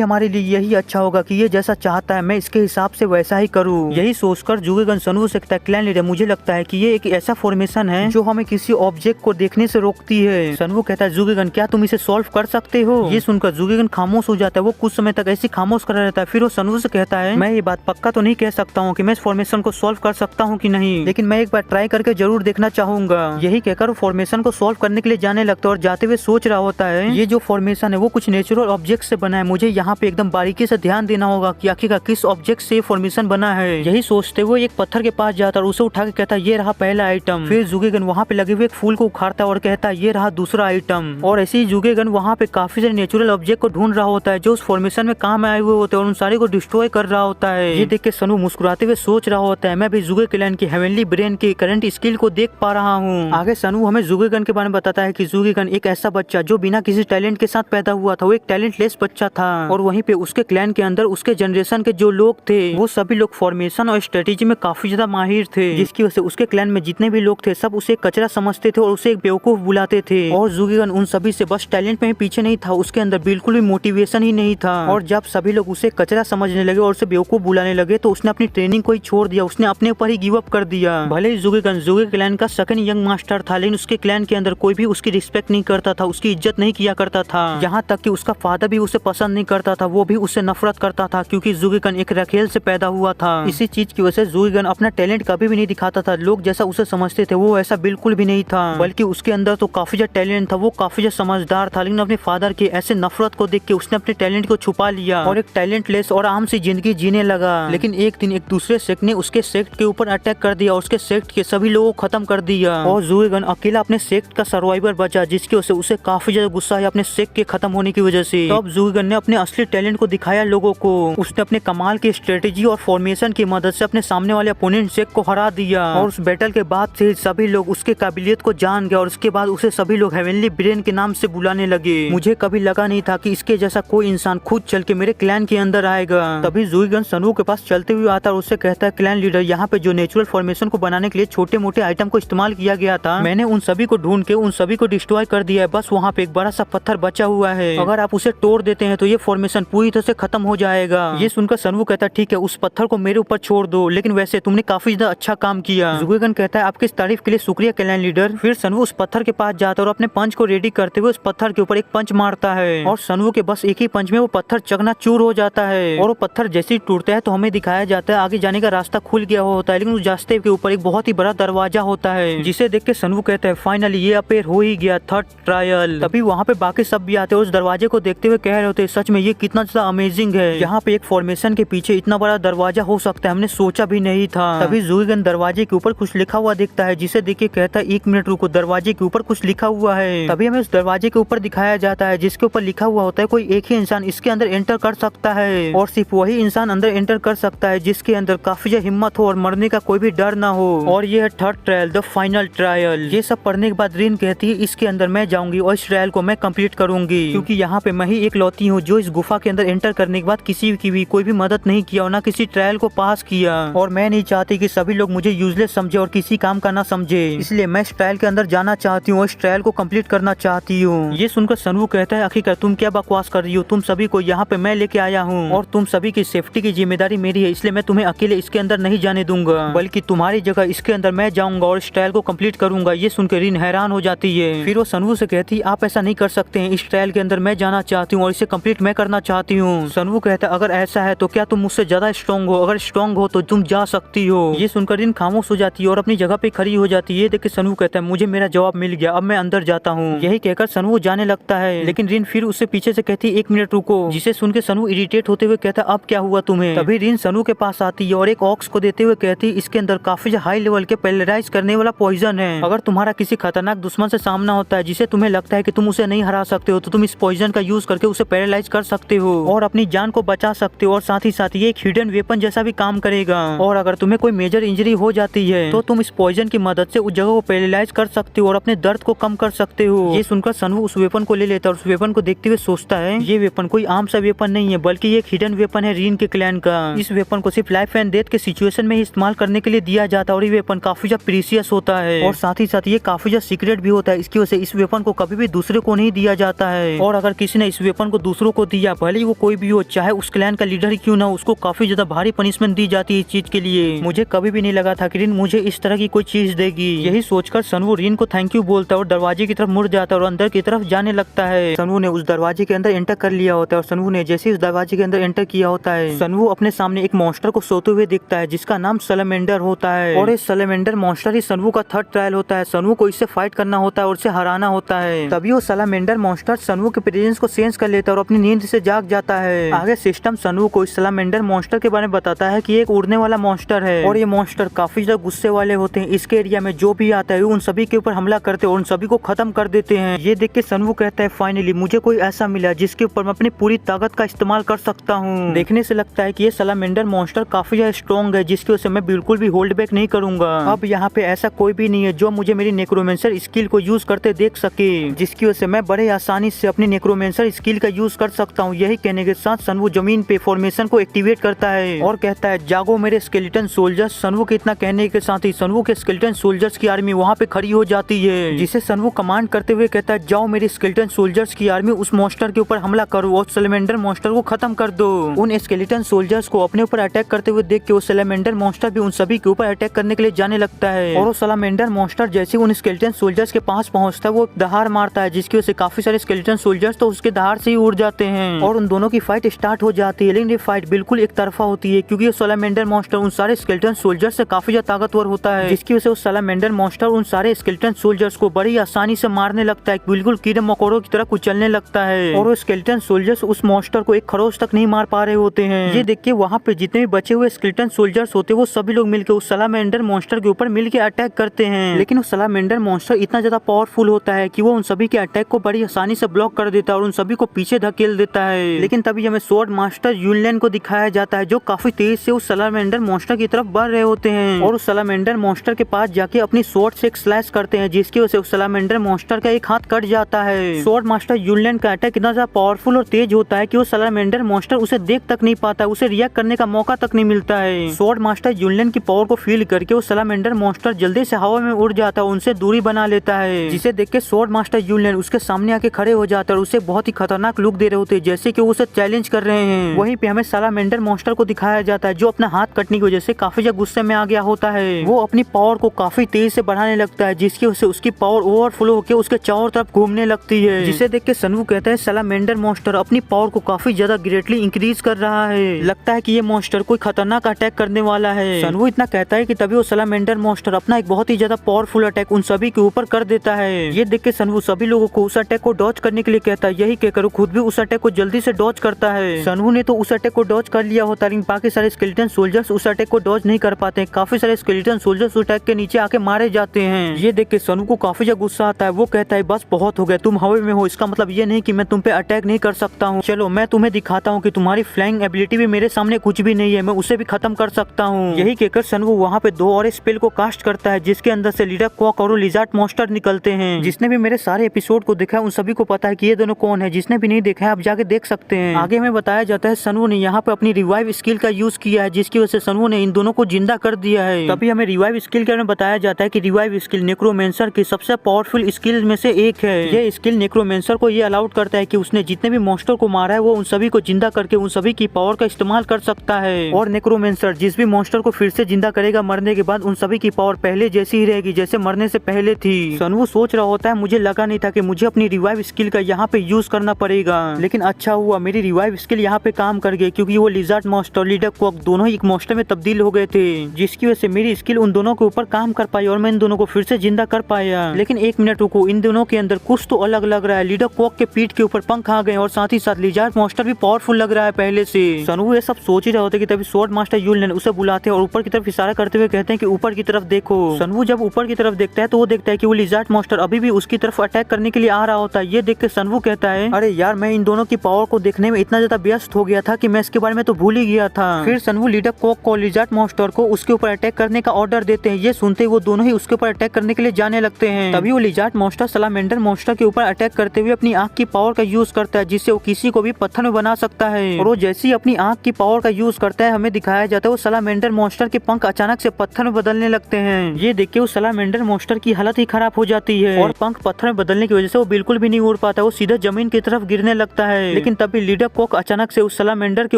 हमारे लिए यही अच्छा होगा कि ये जैसा चाहता है मैं इसके हिसाब से वैसा ही करूँ। यही सोचकर जुगेगन सनवू से कहता है, क्लैन लीडर मुझे लगता है कि ये एक ऐसा फॉर्मेशन है जो हमें किसी ऑब्जेक्ट को देखने से रोकती है। सनवू कहता है, जुगेगन क्या तुम इसे सॉल्व कर सकते हो? ये सुनकर जुगेगन खामोश हो जाता है। वो कुछ समय तक ऐसी खामोश करा रहता है। फिर वो सनवू से कहता है, मैं ये बात पक्का तो नहीं कह सकता हूँ कि मैं इस फॉर्मेशन को सॉल्व कर सकता हूँ कि नहीं, लेकिन मैं एक बार ट्राई करके जरूर देखना चाहूंगा। यही कहकर वो फॉर्मेशन को सॉल्व करने के लिए जाने लगता है और जाते हुए सोच रहा होता है, ये जो फॉर्मेशन है वो कुछ नेचुरल ऑब्जेक्ट से बना है। मुझे यहाँ पे एकदम बारीकी से ध्यान देना होगा कि आखिरकार किस ऑब्जेक्ट से फॉर्मेशन बना है। यही सोचते हुए एक पत्थर के पास जाता है और उसे उठा के कहता है, ये रहा पहला आइटम। फिर जुगेगन वहाँ पे लगे हुए एक फूल को उखाड़ता है और कहता है, ये रहा दूसरा आइटम। और ऐसे ही जुगेगन वहाँ पे काफी सारे नेचुरल ऑब्जेक्ट को ढूंढ रहा होता है जो उस फॉर्मेशन में काम आए हुए होते हैं और उन सारे को डिस्ट्रॉय कर रहा होता है। ये देख के सनवू मुस्कुराते हुए सोच रहा होता है, मैं भी जुगेगन की हेवनली ब्रेन की करंट स्किल को देख पा रहा हूँ। आगे सनवू हमें जुगेगन के बारे में बताता है कि जुगेगन एक ऐसा बच्चा जो बिना किसी टैलेंट के साथ पैदा हुआ था। वो एक टैलेंटलेस बच्चा था और वहीं पे उसके क्लैन के अंदर उसके जनरेशन के जो लोग थे वो सभी लोग फॉर्मेशन और स्ट्रेटेजी में काफी ज्यादा माहिर थे, जिसकी वजह से उसके क्लैन में जितने भी लोग थे सब उसे कचरा समझते थे और उसे एक बेवकूफ बुलाते थे। और जुगेगन उन सभी से बस टैलेंट में ही पीछे नहीं था, उसके अंदर बिल्कुल भी मोटिवेशन ही नहीं था। और जब सभी लोग उसे कचरा समझने लगे और उसे बेवकूफ बुलाने लगे तो उसने अपनी ट्रेनिंग को ही छोड़ दिया, उसने अपने ऊपर ही गिव अप कर दिया। भले ही जुगेगन जुगे क्लैन का सेकंड यंग मास्टर था, लेकिन उसके क्लैन के अंदर कोई भी उसकी रिस्पेक्ट नहीं करता था, उसकी इज्जत नहीं किया करता था। यहाँ तक कि उसका फादर भी उसे पसंद नहीं करता था, वो भी उससे नफरत करता था क्योंकि जुगेगन एक रखेल से पैदा हुआ था। इसी चीज की वजह से जुगेगन अपना टैलेंट कभी भी नहीं दिखाता था। लोग जैसा उसे समझते थे वो ऐसा बिल्कुल भी नहीं था, बल्कि उसके अंदर तो काफी ज्यादा टैलेंट था, वो काफी ज्यादा समझदार था। लेकिन अपने फादर की ऐसे नफरत को देख के उसने अपने टैलेंट को छुपा लिया और एक टैलेंटलेस और आम सी जिंदगी जीने लगा। लेकिन एक दिन एक दूसरे सेक्ट ने उसके सेक्ट के ऊपर अटैक कर दिया और उसके सेक्ट के सभी लोगों को खत्म कर दिया और जुगेगन अकेला अपने सेक्ट का सर्वाइवर बचा, जिसकी वजह से उसे काफी ज्यादा गुस्सा है अपने सेक्ट के खत्म होने की वजह से। तब जुगेगन ने अपने असली टैलेंट को दिखाया लोगों को। उसने अपने कमाल की स्ट्रेटेजी और फॉर्मेशन की मदद से अपने सामने वाले अपोनेंट सेक्ट को हरा दिया और उस बैटल के बाद से सभी लोग उसके काबिलियत को जान गए और उसके बाद उसे सभी लोग हेवनली ब्रेन के नाम से बुलाने लगे। मुझे कभी लगा नहीं था कि इसके जैसा कोई इंसान खुद चल के मेरे क्लैन के अंदर आएगा। तभी जुगेगन सनवू के पास चलते हुए आता है और उससे कहता है, क्लैन लीडर यहाँ पे जो नेचुरल फॉर्मेशन को बनाने के लिए छोटे मोटे आइटम को इस्तेमाल किया गया था, मैंने उन सभी को ढूंढ के उन सभी को डिस्ट्रॉय कर दिया है। बस वहाँ पे एक बड़ा सा पत्थर बचा हुआ है, अगर आप उसे तोड़ देते हैं तो ये फॉर्मेशन पूरी तरह से खत्म हो जाएगा। ये सुनकर सनवू कहता है, ठीक है उस पत्थर को मेरे ऊपर छोड़ दो, लेकिन वैसे तुमने काफी ज्यादा अच्छा काम किया। जुगेगन कहता है, आपकी इस तारीफ के लिए शुक्रिया क्लैन लीडर। फिर सनवू उस पत्थर के पास जाता है और अपने पंच को रेडी करते हुए उस पत्थर के ऊपर एक पंच मारता है और सनवू के बस एक ही पंच में वो पत्थर चकनाचूर हो जाता है। और वो पत्थर जैसे ही टूटता है तो हमें दिखाया जाता है आगे जाने का रास्ता खुल गया होता है, लेकिन उस रास्ते के ऊपर एक बहुत ही बड़ा दरवाजा होता है, जिसे देख के सनवू कहता है, फाइनली ये अपेयर हो ही गया, थर्ड ट्रायल। तभी वहाँ पे बाकी सब भी आते हैं, उस दरवाजे को देखते हुए कह रहे होते हैं, सच में ये कितना ज्यादा अमेजिंग है, यहाँ पे एक फॉर्मेशन के पीछे इतना बड़ा दरवाजा हो सकता है, हमने सोचा भी नहीं था। तभी जुगेगन दरवाजे के ऊपर कुछ लिखा हुआ देखता है, जिसे देख के कहता है, एक मिनट रुको, दरवाजे के ऊपर कुछ लिखा हुआ है। तभी हमें उस दरवाजे के ऊपर दिखाया जाता है जिसके ऊपर लिखा हुआ होता है, कोई एक ही इंसान इसके अंदर एंटर कर सकता है और सिर्फ वही इंसान अंदर एंटर कर सकता है जिसके अंदर काफी ज्यादा हिम्मत हो और मरने का कोई भी डर ना हो। और ये है third trial, the final trial. ये सब पढ़ने के बाद रिन कहती है, इसके अंदर मैं जाऊंगी और इस ट्रायल को मैं कंप्लीट करूंगी, क्योंकि यहाँ पे मैं ही एक लौती हूँ जो इस गुफा के अंदर एंटर करने के बाद किसी की भी कोई भी मदद नहीं किया और ना किसी ट्रायल को पास किया। और मैं नहीं चाहती कि सभी लोग मुझे यूजलेस समझे और किसी काम का ना समझे, इसलिए मैं इस ट्रायल के अंदर जाना चाहती हूँ और इस ट्रायल को कंप्लीट करना चाहती हूँ। ये सुनकर सनवू कहता है, आखिरकार तुम क्या बकवास कर रही हो, तुम सभी को यहाँ पे मैं लेके आया हूँ और तुम सभी की सेफ्टी की जिम्मेदारी मेरी है, इसलिए मैं तुम्हें अकेले इसके अंदर नहीं जाने दूंगा, बल्कि तुम्हारी जगह इसके अंदर मैं जाऊंगा और इस ट्रायल को कंप्लीट करूंगा। ये सुनकर रिन हैरान हो जाती है। फिर वो सनवू से कहती है, आप ऐसा नहीं कर सकते हैं, इस ट्रायल के अंदर मैं जाना चाहती हूँ और इसे कंप्लीट मैं करना चाहती हूँ। सनवू कहता है, अगर ऐसा है तो क्या तुम मुझसे ज्यादा स्ट्रॉन्ग हो, अगर स्ट्रॉन्ग हो तो तुम जा सकती हो। ये सुनकर रिन खामोश हो जाती है और अपनी जगह पे खड़ी हो जाती है। ये देख के सनवू कहता है, मुझे मेरा जवाब मिल गया, अब मैं अंदर जाता हूँ। यही कहकर सनवू जाने लगता है, लेकिन रिन फिर उससे पीछे से कहती है, एक मिनट रुको, जिसे सुन के सनवू इरिटेट होते हुए कहता है, अब क्या हुआ तुम्हें। तभी रिन सनवू के पास आती है और एक ऑक्स को देते हुए कहती है, इसके अंदर काफी हाई लेवल के पैरालाइज करने वाला पॉइजन है, अगर तुम्हारा किसी खतरनाक दुश्मन से सामना होता है जिसे तुम्हें लगता है कि तुम उसे नहीं हरा सकते हो, तो तुम इस पॉइजन का यूज करके उसे पैरालाइज कर सकते हो और अपनी जान को बचा सकते हो। और साथ ही साथ ये एक हिडन वेपन जैसा भी काम करेगा और अगर तुम्हें कोई मेजर इंजरी हो जाती है तो तुम इस पॉइजन की मदद से उस जगह को पैरालाइज कर सकते हो और अपने दर्द को कम कर सकते हो। ये सुनकर सनवू उस वेपन को ले लेता है और उस वेपन को देखते हुए सोचता है, ये वेपन कोई आम सा वेपन नहीं है, बल्कि ये एक हिडन वेपन है रिन के क्लैन का। इस वेपन को सिर्फ लाइफ एंड डेथ के सिचुएशन में ही इस्तेमाल करने के लिए दिया जाता है और ये वेपन काफी ज्यादा प्रीशियस होता है और साथ ही ही साथ ये काफी ज्यादा सीक्रेट भी होता है। इसकी वजह से इस वेपन को कभी भी दूसरे को नहीं दिया जाता है, और अगर किसी ने इस वेपन को दूसरों को दिया, भले ही वो कोई भी हो, चाहे उस क्लैन का लीडर ही क्यों ना हो, उसको काफी ज्यादा भारी पनिशमेंट दी जाती है इस चीज के लिए। मुझे कभी भी नहीं लगा था कि रिन मुझे इस तरह की कोई चीज देगी। यही सोचकर सनवू रिन को थैंक यू बोलता है और दरवाजे की तरफ मुड़ जाता है और अंदर की तरफ जाने लगता है। सनवू ने उस दरवाजे के अंदर एंटर कर लिया होता है और सनवू ने जैसे इस दरवाजे के अंदर एंटर किया होता है, सनवू अपने सामने एक मॉन्स्टर को सोते हुए दिखता है जिसका नाम सैलमेंडर होता है, और इस सैलमेंडर मॉन्स्टर ही सनवू का थर्ड ट्रायल होता है। सनवू को इससे फाइट करना होता है और उसे हराना होता है। तभी वो सैलमेंडर मॉन्स्टर सनवू के प्रेजेंस को सेंस कर लेता है और अपनी नींद से जाग जाता है। आगे सिस्टम सनवू को इस सैलमेंडर मॉन्स्टर के बारे में बताता है कि एक उड़ने वाला मॉन्स्टर है और ये मॉन्स्टर काफी ज्यादा गुस्से वाले होते हैं। इसके एरिया में जो भी आता है उन सभी के ऊपर हमला करते हैं और उन सभी को खत्म कर देते हैं। ये देख के सनवू कहता है फाइनली मुझे कोई ऐसा मिला जिसके ऊपर मैं अपनी पूरी ताकत का इस्तेमाल कर सकता हूँ। देखने से लगता है कि ये सैलमेंडर मॉन्स्टर काफी ज्यादा स्ट्रॉन्ग है जिसकी वजह से मैं बिल्कुल भी होल्ड बैक नहीं करूंगा। अब यहाँ पे ऐसा कोई भी नहीं है जो मुझे मेरी नेक्रोमेंसर स्किल को यूज करते देख सके, जिसकी वजह से मैं बड़े आसानी से अपनी नेक्रोमेंसर स्किल का यूज कर सकता हूँ। यही कहने के साथ सनवू जमीन पे फॉर्मेशन को एक्टिवेट करता है और कहता है जागो मेरे स्केलेटन सोल्जर्स। सनवू के इतना कहने के साथ ही सनवू के स्केलेटन सोल्जर्स की आर्मी वहाँ पे खड़ी हो जाती है, जिसे सनवू कमांड करते हुए कहता है जाओ मेरे स्केलेटन सोल्जर्स की आर्मी उस मॉन्स्टर के ऊपर हमला करो और सैलमेंडर मॉन्स्टर को खत्म कर दो। उन स्केलेटन सोल्जर्स को अपने ऊपर अटैक करते हुए देख के वो सैलमेंडर मॉन्स्टर भी उन सभी के ऊपर अटैक करने के लिए जाने लगता है, और वो सैलमेंडर मॉन्स्टर जैसे उन स्केलेटन सोल्जर्स के पास पहुंचता है वो दहाड़ मारता है, जिसकी वजह से काफी सारे स्केलेटन सोल्जर्स तो उसके दहाड़ से ही उड़ जाते हैं और उन दोनों की फाइट स्टार्ट हो जाती है। लेकिन ये फाइट बिल्कुल एक तरफा होती है क्योंकि सैलमेंडर मॉन्स्टर उन सारे स्केलेटन सोल्जर्स से काफी ज्यादा ताकतवर होता है, जिसकी वजह से सैलमेंडर मॉन्स्टर उन सारे स्केलेटन सोल्जर्स को बड़ी आसानी से मारने लगता है, बिल्कुल कीड़े मकोड़ों की तरह कुचलने लगता है, और वो स्केलेटन सोल्जर्स उस मॉन्स्टर को एक खरोच तक नहीं मार पा रहे होते हैं। ये देख के वहाँ पे जितने भी बचे हुए स्केलेटन सोल्जर्स होते हैं वो सभी लोग मिलकर उस सैलमेंडर मॉन्स्टर के ऊपर मिलकर अटैक करते हैं, लेकिन उस सैलमेंडर मॉन्स्टर इतना ज्यादा पावरफुल होता है कि वो उन सभी के अटैक को बड़ी आसानी से ब्लॉक कर देता है और उन सभी को पीछे धकेल देता है। लेकिन तभी हमें स्वॉर्ड मास्टर यूनलेन को दिखाया जाता है जो काफी तेज से उस सैलमेंडर मॉन्स्टर की तरफ बढ़ रहे होते हैं और उस सैलमेंडर मॉन्स्टर के पास जाके अपनी स्वॉर्ड से एक स्लैश करते हैं, जिसकी वजह से उस सैलमेंडर मॉन्स्टर का एक हाथ कट जाता है। स्वॉर्ड मास्टर यूनलेन का अटैक इतना ज्यादा पावरफुल और तेज होता है कि वो सैलमेंडर मॉन्स्टर उसे देख तक नहीं पाता, उसे रिएक्ट करने का मौका तक नहीं मिलता है। स्वॉर्ड मास्टर यूनलेन की पावर को फील करके वो सैलमेंडर मॉन्स्टर जल्दी से हवा में उड़ जाता है, उनसे दूरी बना लेता है, जिसे देख के स्वॉर्ड मास्टर यूनलेन उसके सामने आके खड़े हो जाता है और उसे बहुत ही खतरनाक लुक दे रहे होते हैं जैसे कि वो उसे चैलेंज कर रहे हैं। वहीं पे हमें सैलमेंडर मॉन्स्टर को दिखाया जाता है जो अपना हाथ कटने की वजह से काफी ज्यादा गुस्से में आ गया होता है। वो अपनी पावर को काफी तेज से बढ़ाने लगता है जिसकी वजह से उसकी पावर ओवरफ्लो होकर उसके चारों तरफ घूमने लगती है, जिसे देख के सनवू कहता है सैलमेंडर मॉन्स्टर अपनी पावर को काफी ज्यादा ग्रेटली इंक्रीज कर रहा है, लगता है कि ये मॉन्स्टर कोई खतरनाक अटैक करने वाला है। सनवू इतना कहता है कि तभी वो सैलमेंडर मॉन्स्टर अपना एक बहुत ही ज्यादा पावरफुल अटैक उन सभी के ऊपर कर देता है। ये देख के सनवू सभी लोगों को उस अटैक को डॉज करने के लिए कहता है, यही कहकर खुद भी उस अटैक को जल्दी से डॉज करता है। सनवू ने तो उस अटैक को डॉज कर लिया होता लेकिन बाकी सारे स्केलेटन सोल्जर्स उस अटैक को डॉज नहीं कर पाते, काफी सारे स्केलेटन सोल्जर्स उस अटैक के नीचे आके मारे जाते हैं। ये देख के सनवू को काफी ज्यादा गुस्सा आता है, वो कहता है बस बहुत हो गया, तुम हवा में हो, इसका मतलब ये नहीं कि मैं तुम पे अटैक नहीं कर सकता हूँ, चलो मैं तुम्हें दिखाता हूँ कि तुम्हारी फ्लाइंग एबिलिटी भी मेरे सामने कुछ भी नहीं है, मैं उसे भी खत्म कर सकता हूँ। यही कहकर सनवू वहाँ पे 2 और स्पेल को कास्ट करता है जिसके अंदर से लीडर क्वाक और लिजार्ड मॉन्स्टर निकलते हैं। जिसने भी मेरे सारे एपिसोड को देखा है उन सभी को पता है कि ये दोनों कौन है, जिसने भी नहीं देखा है आप जाके देख सकते हैं। आगे हमें बताया जाता है सनवू ने यहाँ पे अपनी रिवाइव स्किल का यूज किया है जिसकी वजह से सनवू ने इन दोनों को जिंदा कर दिया है। तभी हमें रिवाइव स्किल के बारे में बताया जाता है कि रिवाइव स्किल नेक्रोमेंसर की सबसे पावरफुल स्किल में से एक है। ये स्किल नेक्रोमेंसर को ये अलाउड करता है कि उसने जितने भी मॉन्स्टर को मारा है वो उन सभी को जिंदा करके उन सभी की पावर का इस्तेमाल कर सकता है, और नेक्रोमेंसर जिस भी मॉन्स्टर को फिर से जिंदा करेगा मरने के बाद उन सभी की पावर पहले जैसी ही रहेगी जैसे मरने से पहले थी। सनवू सोच रहा होता है मुझे लगा नहीं था कि मुझे अपनी रिवाइव स्किल का यहाँ पे यूज करना पड़ेगा, लेकिन अच्छा हुआ मेरी रिवाइव स्किल यहाँ पे काम कर गई क्योंकि वो लिजार्ड मॉन्स्टर और लीडर क्वाक दोनों ही एक मॉन्स्टर में तब्दील हो गए थे, जिसकी वजह से मेरी स्किल उन दोनों के ऊपर काम कर पाई और मैं इन दोनों को फिर से जिंदा कर पाया। लेकिन एक मिनट रुको, इन दोनों के अंदर कुछ तो अलग लग रहा है। लीडर क्वाक के पीठ के ऊपर पंख आ गए और साथ ही साथ लिजार्ड मॉन्स्टर भी पावरफुल लग रहा है पहले से। सनवू ये सब सोच ही रहे होते कि तभी स्वॉर्ड मास्टर यूनलेन उसे बुलाते हैं और ऊपर की तरफ इशारा करते हुए कहते हैं कि ऊपर की तरफ देखो। सनवू जब ऊपर की तरफ देखता है तो वो देखता है कि वो लिजार्ड मॉन्स्टर अभी भी उसकी तरफ अटैक करने के लिए आ रहा होता है। ये देख के सनवू कहता है अरे यार मैं इन दोनों की पावर को देखने में इतना ज्यादा व्यस्त हो गया था कि मैं इसके बारे में तो भूल ही गया था। फिर सनवू लीडर क्वाक को लिजार्ड मॉन्स्टर को उसके ऊपर अटैक करने का ऑर्डर देते हैं। ये सुनते ही वो दोनों ही उसके ऊपर अटैक करने के लिए जाने लगते हैं। तभी वो लिजार्ड मॉन्स्टर सैलमेंडर मॉन्स्टर के ऊपर अटैक करते हुए अपनी आंख की पावर का यूज करता है जिससे वो किसी को भी पत्थर में बना सकता है, और वो जैसे ही अपनी आंख की पावर का यूज करता है हमें दिखाया जाता है वो सैलमेंडर मॉन्स्टर के पंख अचानक से पत्थर में बदलने लगते हैं। ये देख के वो सैलमेंडर सलामेंडर मॉन्स्टर की हालत ही खराब हो जाती है और पंख पत्थर में बदलने की वजह से वो बिल्कुल भी नहीं उड़ पाता, वो सीधा जमीन की तरफ गिरने लगता है। लेकिन तभी लीडर कॉक अचानक से उस सलामेंडर के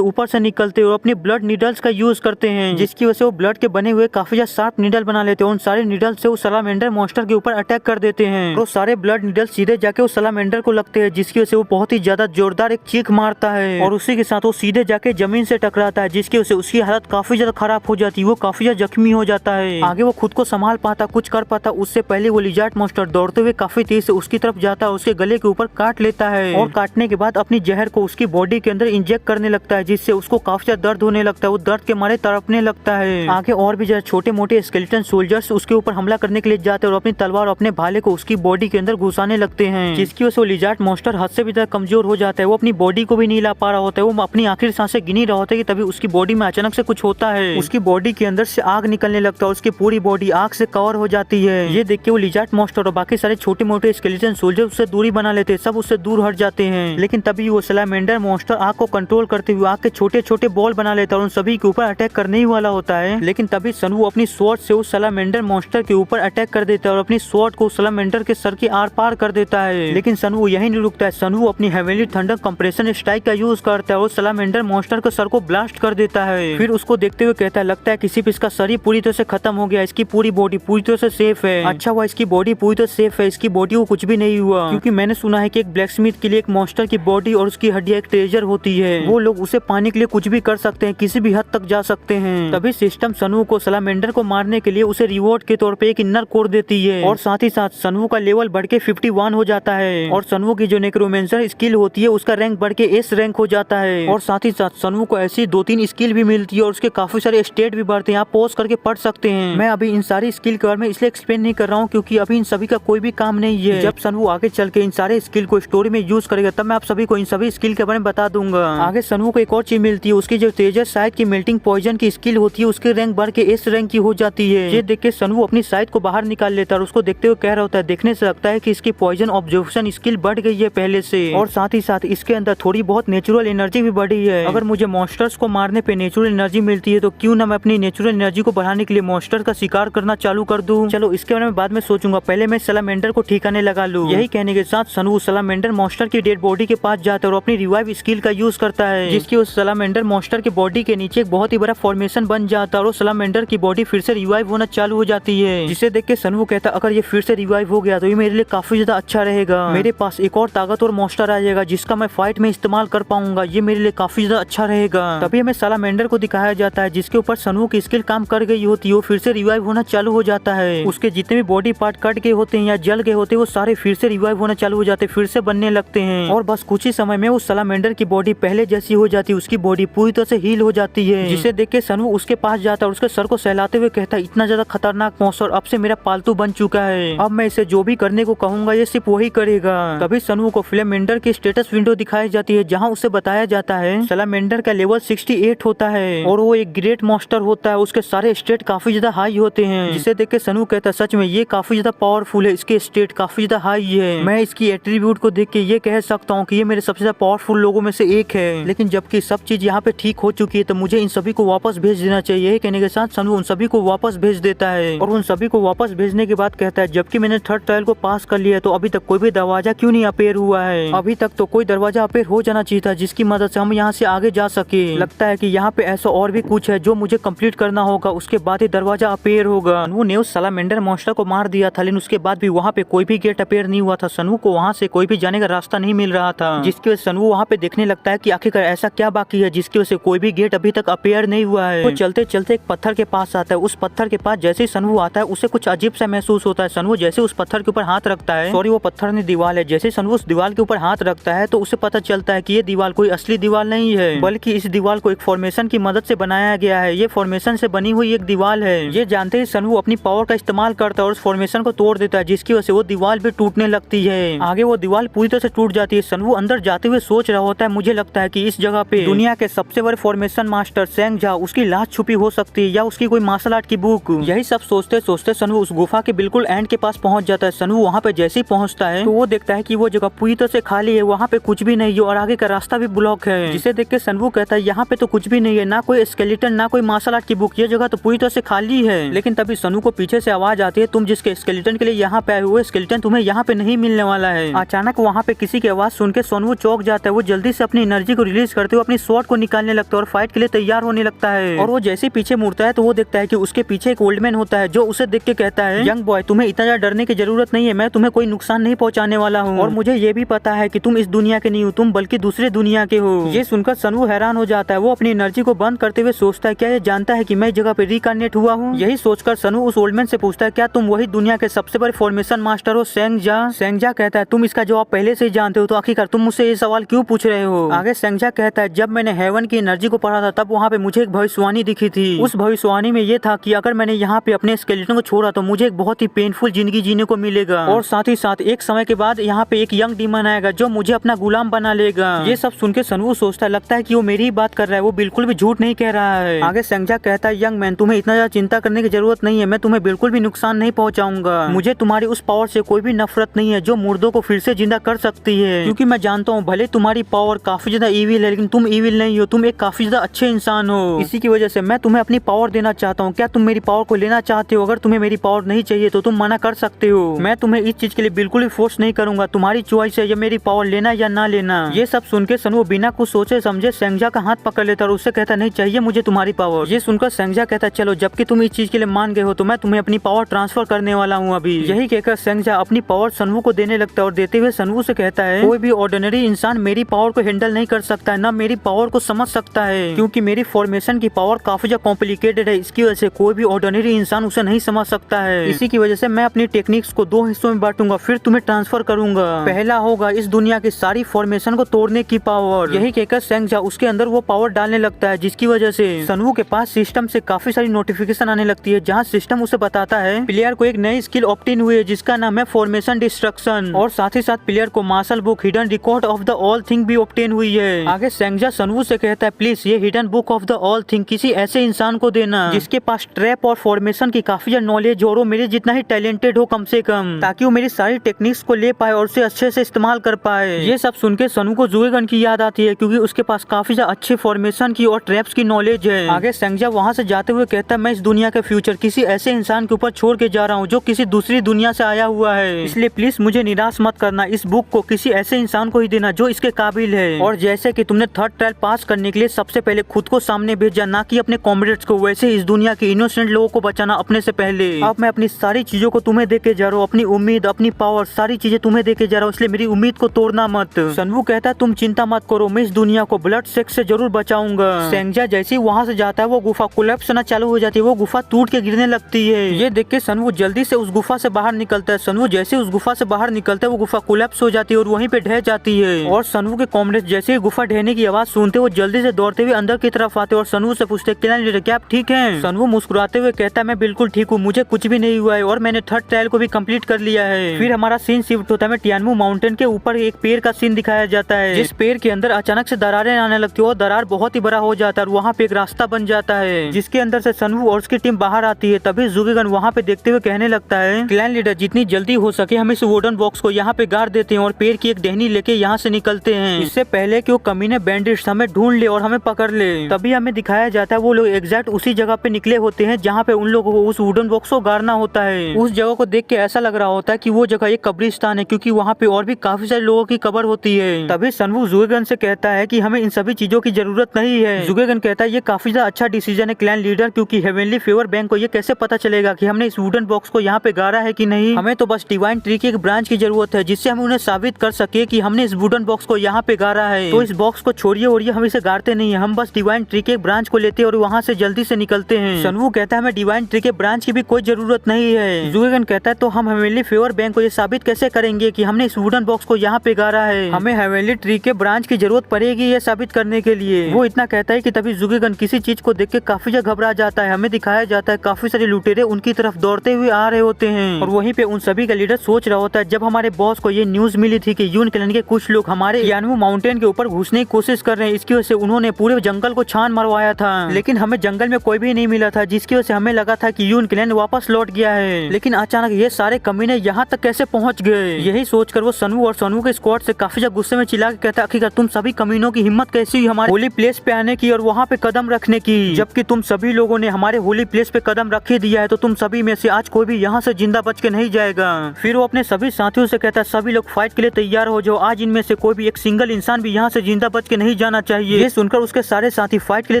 ऊपर से निकलते और अपने ब्लड नीडल्स का यूज करते हैं, जिसकी वजह से वो ब्लड के बने हुए काफी ज्यादा शार्प नीडल बना लेते हैं। उन सारे नीडल से उस सलामेंडर मॉन्स्टर के ऊपर अटैक कर देते हैं। वो सारे ब्लड नीडल सीधे जाके उस सलामेंडर को लगते हैं, जिसकी वजह से वो बहुत ही ज्यादा जोरदार एक चीख मारता है और उसी के साथ वो सीधे जाके जमीन से टकराता है, जिसकी वजह से उसकी हालत काफी ज्यादा खराब हो जाती है। वो काफी ज्यादा जख्मी हो जाता है। आगे वो खुद को संभाल पाता, कुछ कर पाता उससे पहले वो लिजार्ड मॉन्स्टर दौड़ते हुए काफी तेज से उसकी तरफ जाता है, उसके गले के ऊपर काट लेता है और काटने के बाद अपनी जहर को उसकी बॉडी के अंदर इंजेक्ट करने लगता है, जिससे उसको काफी ज्यादा दर्द होने लगता है। वो दर्द के मारे तड़पने लगता है। आगे और भी ज्यादा छोटे मोटे स्केलेटन सोल्जर्स उसके ऊपर हमला करने के लिए जाते हैं और अपनी तलवार और अपने भाले को उसकी बॉडी के अंदर घुसाने लगते हैं, जिसकी वजह से वो लिजार्ड मॉन्स्टर हद से भी ज्यादा कमजोर हो जाता है। वो अपनी बॉडी को भी नहीं ला पा रहा होता है। वो अपनी आखिरी सांसें गिनी रहा होता है कि तभी उसकी बॉडी में अचानक से कुछ होता है। उसकी बॉडी के अंदर से आग निकलने लगता है, उसकी पूरी बॉडी आग से कवर हो जाती है। ये देख के वो लिजार्ड मॉन्स्टर और बाकी सारे छोटे मोटे स्केलेटन सोल्जर उससे दूरी बना लेते हैं, सब उससे दूर हट जाते हैं। लेकिन तभी वो सलामेंडर मॉन्स्टर आग को कंट्रोल करते हुए आग के छोटे छोटे बॉल बना लेता है और उन सभी के ऊपर अटैक करने ही वाला होता है। लेकिन तभी सनवू अपनी स्वॉर्ड से उस सलामेंडर मॉन्स्टर के ऊपर अटैक कर देता है और अपनी स्वॉर्ड को सलामेंडर के सर के आर पार कर देता है। लेकिन सनवू यही नहीं रुकता है। सनवू अपनी हेवनली थंडर कंप्रेशन स्ट्राइक का यूज करता है और सलामेंडर मॉन्स्टर के सर को ब्लास्ट कर देता है। फिर उसको देखते हुए कहता है, लगता है किसी पे इसका सर ही पूरी तरह से खत्म हो गया, इसकी पूरी बॉडी पूरी तरह से सेफ है। अच्छा हुआ इसकी बॉडी पूरी तरह सेफ है, इसकी बॉडी को कुछ भी नहीं हुआ, क्योंकि मैंने सुना है कि एक ब्लैकस्मिथ के लिए एक मॉन्स्टर की बॉडी और उसकी हड्डियां एक ट्रेजर होती है। वो लोग उसे पाने के लिए कुछ भी कर सकते हैं, किसी भी हद तक जा सकते हैं। तभी सिस्टम सनवू को सलामेंडर को मारने के लिए उसे रिवॉर्ड के तौर पे एक इनर कोर देती है और साथ ही साथ सनवू का लेवल बढ़ के 51 हो जाता है और सनवू की जो नेक्रोमेंसर स्किल होती है उसका रैंक बढ़ के एस रैंक हो जाता है। और साथ ही साथ सनवू को ऐसी 2-3 स्किल भी मिलती है और उसके काफी सारे स्टेट भी बढ़ते हैं। आप पॉज करके पढ़ सकते हैं। मैं अभी इन सारी स्किल के बारे में इसलिए एक्सप्लेन नहीं कर रहा हूँ क्योंकि अभी इन सभी का कोई भी काम नहीं है। जब सनवू आगे चल के इन सारे स्किल को स्टोरी में यूज करेगा तब मैं आप सभी को इन सभी स्किल के बारे में बता दूंगा। आगे सनवू को एक और चीज मिलती है, उसकी जो तेजस साइड की मेल्टिंग पॉइजन की स्किल होती है उसकी रैंक बढ़ के एस रैंक की हो जाती है। ये देख के सनवू अपनी साइड को बाहर निकाल लेता है और उसको देखते हुए कह रहा होता है, देखने से लगता है कि इसकी पॉइजन ऑब्जर्वेशन स्किल बढ़ गई है पहले से और साथ ही साथ इसके अंदर थोड़ी बहुत नेचुरल एनर्जी भी बढ़ी है। अगर मुझे मॉन्स्टर्स को मारने पे नेचुरल एनर्जी मिलती है तो क्यों ना मैं अपनी नेचुरल एनर्जी को बढ़ाने के लिए मॉन्स्टर का शिकार करना चालू कर दूं। चलो इसके बारे में बाद में सोचूंगा, पहले मैं सलामेंडर को ठिकाने लगा लूं। यही कहने के साथ सनवू सलामेंडर मॉन्स्टर की डेड बॉडी के पास जाता है और अपनी रिवाइव स्किल का यूज करता है, जिसकी उस सलामेंडर मॉन्स्टर के बॉडी के नीचे एक बहुत ही बड़ा फॉर्मेशन बन जाता है और सलामेंडर की बॉडी फिर से रिवाइव होना चालू हो जाती है। जिसे देख के सनवू कहता है, अगर ये फिर से रिवाइव हो गया तो ये मेरे लिए काफी ज्यादा अच्छा रहेगा। मेरे पास एक और ताकतवर मॉन्स्टर आ जाएगा जिसका मैं फाइट में इस्तेमाल कर पाऊंगा, ये मेरे लिए काफी ज्यादा अच्छा रहेगा। तभी हमें सलामेंडर को दिखाया जाता है जिसके ऊपर सनवू की स्किल काम कर गई होती है, वो फिर से रिवाइव होना चालू हो जाता है। उसके जितने भी बॉडी पार्ट कट गए होते हैं या जल गए होते हैं वो सारे फिर से रिवाइव होना चालू हो जाते हैं, फिर से बनने लगते हैं और बस कुछ ही समय में उस सलामेंडर की बॉडी पहले जैसी हो जाती है, उसकी बॉडी पूरी तरह से हील हो जाती है। जिसे देख के सनवू उसके पास जाता है और उसके सर को सहलाते हुए कहता है, इतना ज्यादा खतरनाक मॉन्स्टर अब से मेरा पालतू बन चुका है, अब मैं इसे जो भी करने को कहूंगा ये सिर्फ वही करेगा। तभी सनवू को सलामेंडर की स्टेटस विंडो दिखाई जाती है जहाँ उसे बताया जाता है सलामेंडर का लेवल 68 होता है और वो एक ग्रेट मॉन्स्टर होता है, उसके सारे स्टेट काफी ज्यादा हाई होते हैं। जिसे देख के सनवू कहता है, सच में ये काफी ज्यादा पावरफुल है, इसके स्टेट काफी ज्यादा हाई है, मैं इसकी एट्रीब्यूट को देख के ये कह सकता हूँ कि ये मेरे सबसे ज्यादा पावरफुल लोगों में से एक है। लेकिन जबकि सब चीज यहाँ पे ठीक हो चुकी है तो मुझे इन सभी को वापस भेज देना चाहिए। कहने के साथ सनवू उन सभी को वापस भेज देता है और उन सभी को वापस भेजने के बाद कहता है, जबकि मैंने थर्ड ट्रायल को पास कर लिया है तो अभी तक कोई भी दरवाजा क्यों नहीं अपेयर हुआ है। अभी तक तो कोई दरवाजा अपेयर हो जाना चाहिए था जिसकी मदद से हम यहाँ से आगे जा सके। लगता है कि यहाँ पे ऐसा और भी कुछ है जो मुझे कंप्लीट करना होगा, उसके बाद ही दरवाजा अपेयर होगा। सनवू ने उस सलामेंडर मॉन्स्टर को मार दिया था लेकिन उसके बाद भी वहाँ पे कोई भी गेट अपेयर नहीं हुआ था। सनवू को वहाँ से कोई भी जाने का रास्ता नहीं मिल रहा था, जिसकी वजह से सनवू वहाँ पे देखने लगता है कि आखिरकार ऐसा क्या बाकी है जिसकी वजह से कोई भी गेट अभी तक अपेयर नहीं हुआ है। वो चलते चलते एक पत्थर के पास आता है। उस पत्थर के पास जैसे ही सनवू आता है उसे कुछ अजीब सा महसूस होता है। सनवू जैसे उस पत्थर के ऊपर हाथ रखता है, सॉरी वो पत्थर नहीं दीवार है, जैसे सनवू उस दीवार के ऊपर हाथ रखता है तो उसे पता चलता है कि ये दीवार कोई असली दीवार नहीं है बल्कि इस दीवार को एक फॉर्मेशन की मदद से बनाया गया है। ये फॉर्मेशन से बनी हुई एक दीवार है। ये जानते ही सनवू अपनी पावर का इस्तेमाल करता है और उस फॉर्मेशन को तोड़ देता है, जिसकी वजह से वो दीवार भी टूटने लगती है। आगे वो दीवार पूरी तरह से टूट जाती है। सनवू अंदर जाते हुए सोच रहा होता है, मुझे लगता है कि इस जगह पे दुनिया के सबसे बड़े फॉर्मेशन मास्टर सेंग झा उसकी लाश छुपी हो सकती है या उसकी कोई मार्शल आर्ट की बुक। यही सब सोचते सोचते सनवू उस गुफा के बिल्कुल एंड के पास पहुंच जाता है। सनवू वहाँ पे जैसे ही पहुंचता है तो वो देखता है कि वो जगह पूरी तरह से खाली है, वहाँ पे कुछ भी नहीं है और आगे का रास्ता भी ब्लॉक है। जिसे देख के सनवू कहता है, यहाँ पे तो कुछ भी नहीं है, ना कोई स्केलेटन ना कोई मार्शल आर्ट की बुक, ये जगह तो पूरी तरह से खाली है। लेकिन तभी सनवू को पीछे से आवाज आती है, तुम जिसके स्केलेटन के लिए यहाँ पे आए हुए स्केलेटन तुम्हें यहाँ पे नहीं मिलने वाला है। अचानक वहाँ पे किसी की आवाज सुन के सोनवू चौंक जाता है। वो जल्दी से अपनी एनर्जी को रिलीज करते हुए अपनी स्वॉर्ड को निकालने लगता है और फाइट के लिए तैयार होने लगता है। और वो जैसे पीछे मुड़ता है तो वो देखता है कि उसके पीछे एक ओल्ड मैन होता है जो उसे देख के कहता है, यंग बॉय तुम्हें इतना ज्यादा डरने की जरूरत नहीं है, मैं तुम्हें कोई नुकसान नहीं पहुंचाने वाला हूँ और मुझे ये भी पता है कि तुम इस दुनिया के नहीं हो, तुम बल्कि दूसरे दुनिया के हो। ये सुनकर सोनवू हैरान हो जाता है। वो अपनी एनर्जी को बंद करते हुए सोचता है क्या ये जानता है कि मैं इस जगह पे रिकार्नेट हुआ हूँ। यही सोचकर सोनवू उस ओल्ड मैन से पूछता है क्या तुम वही दुनिया के सबसे बड़े फॉर्मेशन मास्टर हो सेंगजा। सेंगजा कहता है तुम इसका जवाब पहले से ही जानते हो तो आखिरकार तुम मुझसे ये सवाल क्यों पूछ रहे हो। आगे सेंगजा कहता है जब मैंने हेवन की एनर्जी को पढ़ा था तब वहाँ पे मुझे एक भविष्यवाणी दिखी थी। उस भविष्यवाणी में ये था कि अगर मैंने यहाँ पे अपने स्केलेटन को छोड़ा तो मुझे एक बहुत ही पेनफुल जिंदगी जीने को मिलेगा और साथ ही साथ एक समय के बाद यहाँ पे एक यंग डीमन आएगा जो मुझे अपना गुलाम बना लेगा। ये सब सुन के सोनवू सोचता है लगता है कि वो मेरी ही बात कर रहा है, वो बिल्कुल भी झूठ नहीं कह रहा है। आगे सेंगजा कहता है यंग मैन तुम्हें इतना ज्यादा चिंता करने की जरूरत नहीं है, मैं तुम्हें बिल्कुल भी नुकसान नहीं पहुंचाऊंगा। मुझे तुम्हारी उस पावर से कोई भी नफरत नहीं है जो मुर्दों को फिर से जिंदा कर सकती है, क्योंकि मैं जानता हूँ भले तुम्हारी पावर काफी ज्यादा इविल है लेकिन तुम इविल नहीं हो, तुम एक काफी ज्यादा अच्छे इंसान हो। इसी की वजह से मैं तुम्हें अपनी पावर देना चाहता हूँ। क्या तुम मेरी पावर को लेना चाहते हो? अगर तुम्हें मेरी पावर नहीं चाहिए तो तुम मना कर सकते हो, मैं तुम्हें इस चीज के लिए बिल्कुल भी फोर्स नहीं करूंगा, तुम्हारी चॉइस है ये मेरी पावर लेना या ना लेना। ये सब सुन के सोनवू बिना कुछ सोचे समझे सेंगजा का हाथ पकड़ लेता और उससे कहता नहीं चाहिए मुझे तुम्हारी पावर। ये सुनकर सेंगजा कहता चलो जबकि तुम इस चीज के लिए मान गए हो तो मैं तुम्हें अपनी पावर ट्रांसफर करने वाला हूँ अभी। यही कहकर सेंगजा अपनी पावर सोनवू को देने लगता है और देते हुए सोनवू से कहता है कोई भी ऑर्डिनरी इंसान मेरी पावर को हैंडल नहीं कर सकता है, न मेरी पावर को समझ सकता है, क्योंकि मेरी फॉर्मेशन की पावर काफी ज्यादा कॉम्प्लिकेटेड है, इसकी वजह से कोई भी ऑर्डिनरी इंसान उसे नहीं समझ सकता है। इसी की वजह से मैं अपनी टेक्निक्स को दो हिस्सों में बांटूंगा फिर तुम्हें ट्रांसफर करूंगा। पहला होगा इस दुनिया की सारी फॉर्मेशन को तोड़ने की पावर। यही कहकर सेंगजा उसके अंदर वो पावर डालने लगता है जिसकी वजह से सोनवू के पास सिस्टम से काफी सारी नोटिफिकेशन आने लगती है जहाँ सिस्टम उसे बताता है प्लेयर को एक नई स्किल ऑब्टेन हुई है जिसका नाम है फॉर्मेशन डिस्ट्रक्शन और साथ ही साथ प्लेयर को marshal book hidden record of the all thing भी ऑब्टेन हुई है। आगे सेंगजा सोनवू से कहता है प्लीज ये hidden book of the all thing किसी ऐसे इंसान को देना जिसके पास ट्रैप और फॉर्मेशन की काफी ज्यादा नॉलेज हो और वो मेरे जितना ही टैलेंटेड हो कम से कम, ताकि वो मेरी सारी टेक्निक्स को ले पाए और उसे अच्छे से इस्तेमाल कर पाए। ये सब सुन के सोनवू को जुएगन की याद आती है क्योंकि उसके पास काफी ज्यादा अच्छे फॉर्मेशन की और ट्रैप्स की नॉलेज है। आगे सेंगजा वहाँ से जाते हुए कहता है मैं इस दुनिया का फ्यूचर किसी ऐसे इंसान के ऊपर छोड़ के जा रहा हूँ जो किसी दूसरी दुनिया से आया हुआ है, इसलिए प्लीज मुझे निराश मत करना, इस बुक को किसी ऐसे इंसान को ही देना जो इसके काबिल है। और जैसे कि तुमने थर्ड ट्रायल पास करने के लिए सबसे पहले खुद को सामने भेजा ना कि अपने कॉमरेड्स को, वैसे इस दुनिया के इनोसेंट लोगों को बचाना अपने से पहले। अब मैं अपनी सारी चीजों को तुम्हें देके जा रहा हूँ, अपनी उम्मीद अपनी पावर सारी चीजें तुम्हें देके जा रहा हूँ, इसलिए मेरी उम्मीद को तोड़ना मत। सोनवू कहता है तुम चिंता मत करो, मैं इस दुनिया को ब्लड सेक्स से जरूर बचाऊंगा। सेंगजा जैसे ही वहाँ से जाता है वो गुफा कोलैप्स होना चालू हो जाती है, वो गुफा टूट के गिरने लगती है। ये देख के सोनवू जल्दी से उस गुफा से बाहर निकलता है। सोनवू जैसे उस गुफा से बाहर निकलता है वो गुफा कोलैप्स हो जाती है और वहीं पे ढह जाती है। और सोनवू के कॉमरेड्स जैसे ही गुफा ढहने की आवाज सुनते वो जल्दी से दौड़ते हुए अंदर की तरफ आते और सोनवू से पूछते क्या आप ठीक हैं? सोनवू मुस्कुराते हुए कहता है मैं बिल्कुल ठीक हूँ, मुझे कुछ भी नहीं हुआ है और मैंने थर्ड ट्रायल को भी कंप्लीट कर लिया है। फिर हमारा सीन शिफ्ट होता है, टियानमू माउंटेन के ऊपर एक पेड़ का सीन दिखाया जाता है जिस पेड़ के अंदर अचानक से दरारें आने लगती है और दरार बहुत ही बड़ा हो जाता है और वहाँ पे एक रास्ता बन जाता है जिसके अंदर से सोनवू और उसकी टीम बाहर आती है। तभी जुगेगन वहाँ पे देखते हुए कहने लगता है क्लैन लीडर जितनी जल्दी हो सके हम इस वुडन बॉक्स को यहाँ पे गाड़ देते हैं और पेड़ की एक टहनी लेके यहाँ से निकलते हैं, इससे पहले कि वो कमीने बैंडिट्स हमें ढूंढ ले और हमें पकड़ ले। तभी हमें दिखाया जाता है वो लोग एग्जैक्ट उसी जगह पे निकले होते हैं जहाँ पे उन लोगों को उस वुडन बॉक्स को गाड़ना होता है। उस जगह को देख के ऐसा लग रहा होता है कि वो जगह एक कब्रिस्तान है क्योंकि वहाँ पे और भी काफी सारे लोगों की कब्र होती है। तभी सोनवू जुगेगन से कहता है कि हमें इन सभी चीजों की जरूरत नहीं है। जुगेगन कहता है ये काफी ज्यादा अच्छा डिसीजन है क्लैन लीडर, क्योंकि हेवनली फेवर बैंक को ये कैसे पता चलेगा कि हमने इस वुडन बॉक्स को यहाँ पे गाड़ा है कि नहीं। हमें तो बस डिवाइन ट्री की एक ब्रांच की जरूरत है जिससे हम उन्हें साबित कर सके कि हमने इस वुडन बॉक्स को यहाँ पे गाड़ा है। तो इस बॉक्स को छोड़िए और हम इसे गाड़ते नहीं है, हम बस डिवाइन ट्री के ब्रांच को लेते हैं और वहाँ से जल्दी से निकलते हैं। सोनवू कहता है हमें डिवाइन ट्री के ब्रांच की भी कोई जरूरत नहीं है। जुगेगन कहता है तो हम हेवनली फेवर बैंक को ये साबित कैसे करेंगे कि हमने इस वुडन बॉक्स को यहाँ पे गाड़ा है, हमें हेवनली ट्री के ब्रांच की जरूरत पड़ेगी ये साबित करने के लिए। वो इतना कहता है कि तभी जुगेगन किसी चीज को देख के काफी ज्यादा घबरा जाता है। हमें दिखाया जाता है काफी सारे लुटेरे उनकी तरफ दौड़ते हुए आ रहे होते हैं और वहीं पे उन सभी का लीडर सोच रहा होता है जब हमारे बॉस को ये न्यूज मिली थी कि यून क्लैन के कुछ लोग हमारे टियानमू माउंटेन के ऊपर घुसने की कोशिश कर रहे हैं, इसकी वजह से उन्होंने पूरे जंगल को छान मरवाया था, लेकिन हमें जंगल में कोई भी नहीं मिला था जिसकी वजह से हमें लगा था कि यून क्लैन वापस लौट गया है। लेकिन अचानक ये सारे कमीने यहाँ तक कैसे पहुँच गए। यही सोचकर वो सोनवू और सोनवू के स्क्वाड से काफी ज्यादा गुस्से में चिल्ला के कहता है आखिरकार तुम सभी कमीनों की हिम्मत कैसी हुई हमारे होली प्लेस पे आने की और वहाँ पे कदम रखने की, जबकि तुम सभी लोगों ने हमारे होली प्लेस पे कदम रख ही दिया है, तो तुम सभी में से आज कोई भी यहाँ से जिंदा बच के नहीं जाएगा। फिर वो अपने सभी साथियों से कहता है सभी लोग फाइट के लिए तैयार हो जाओ, आज इनमें से कोई भी एक सिंगल इंसान भी यहाँ से जिंदा बच के नहीं जाना चाहिए। ये सुनकर उसके सारे साथी फाइट के लिए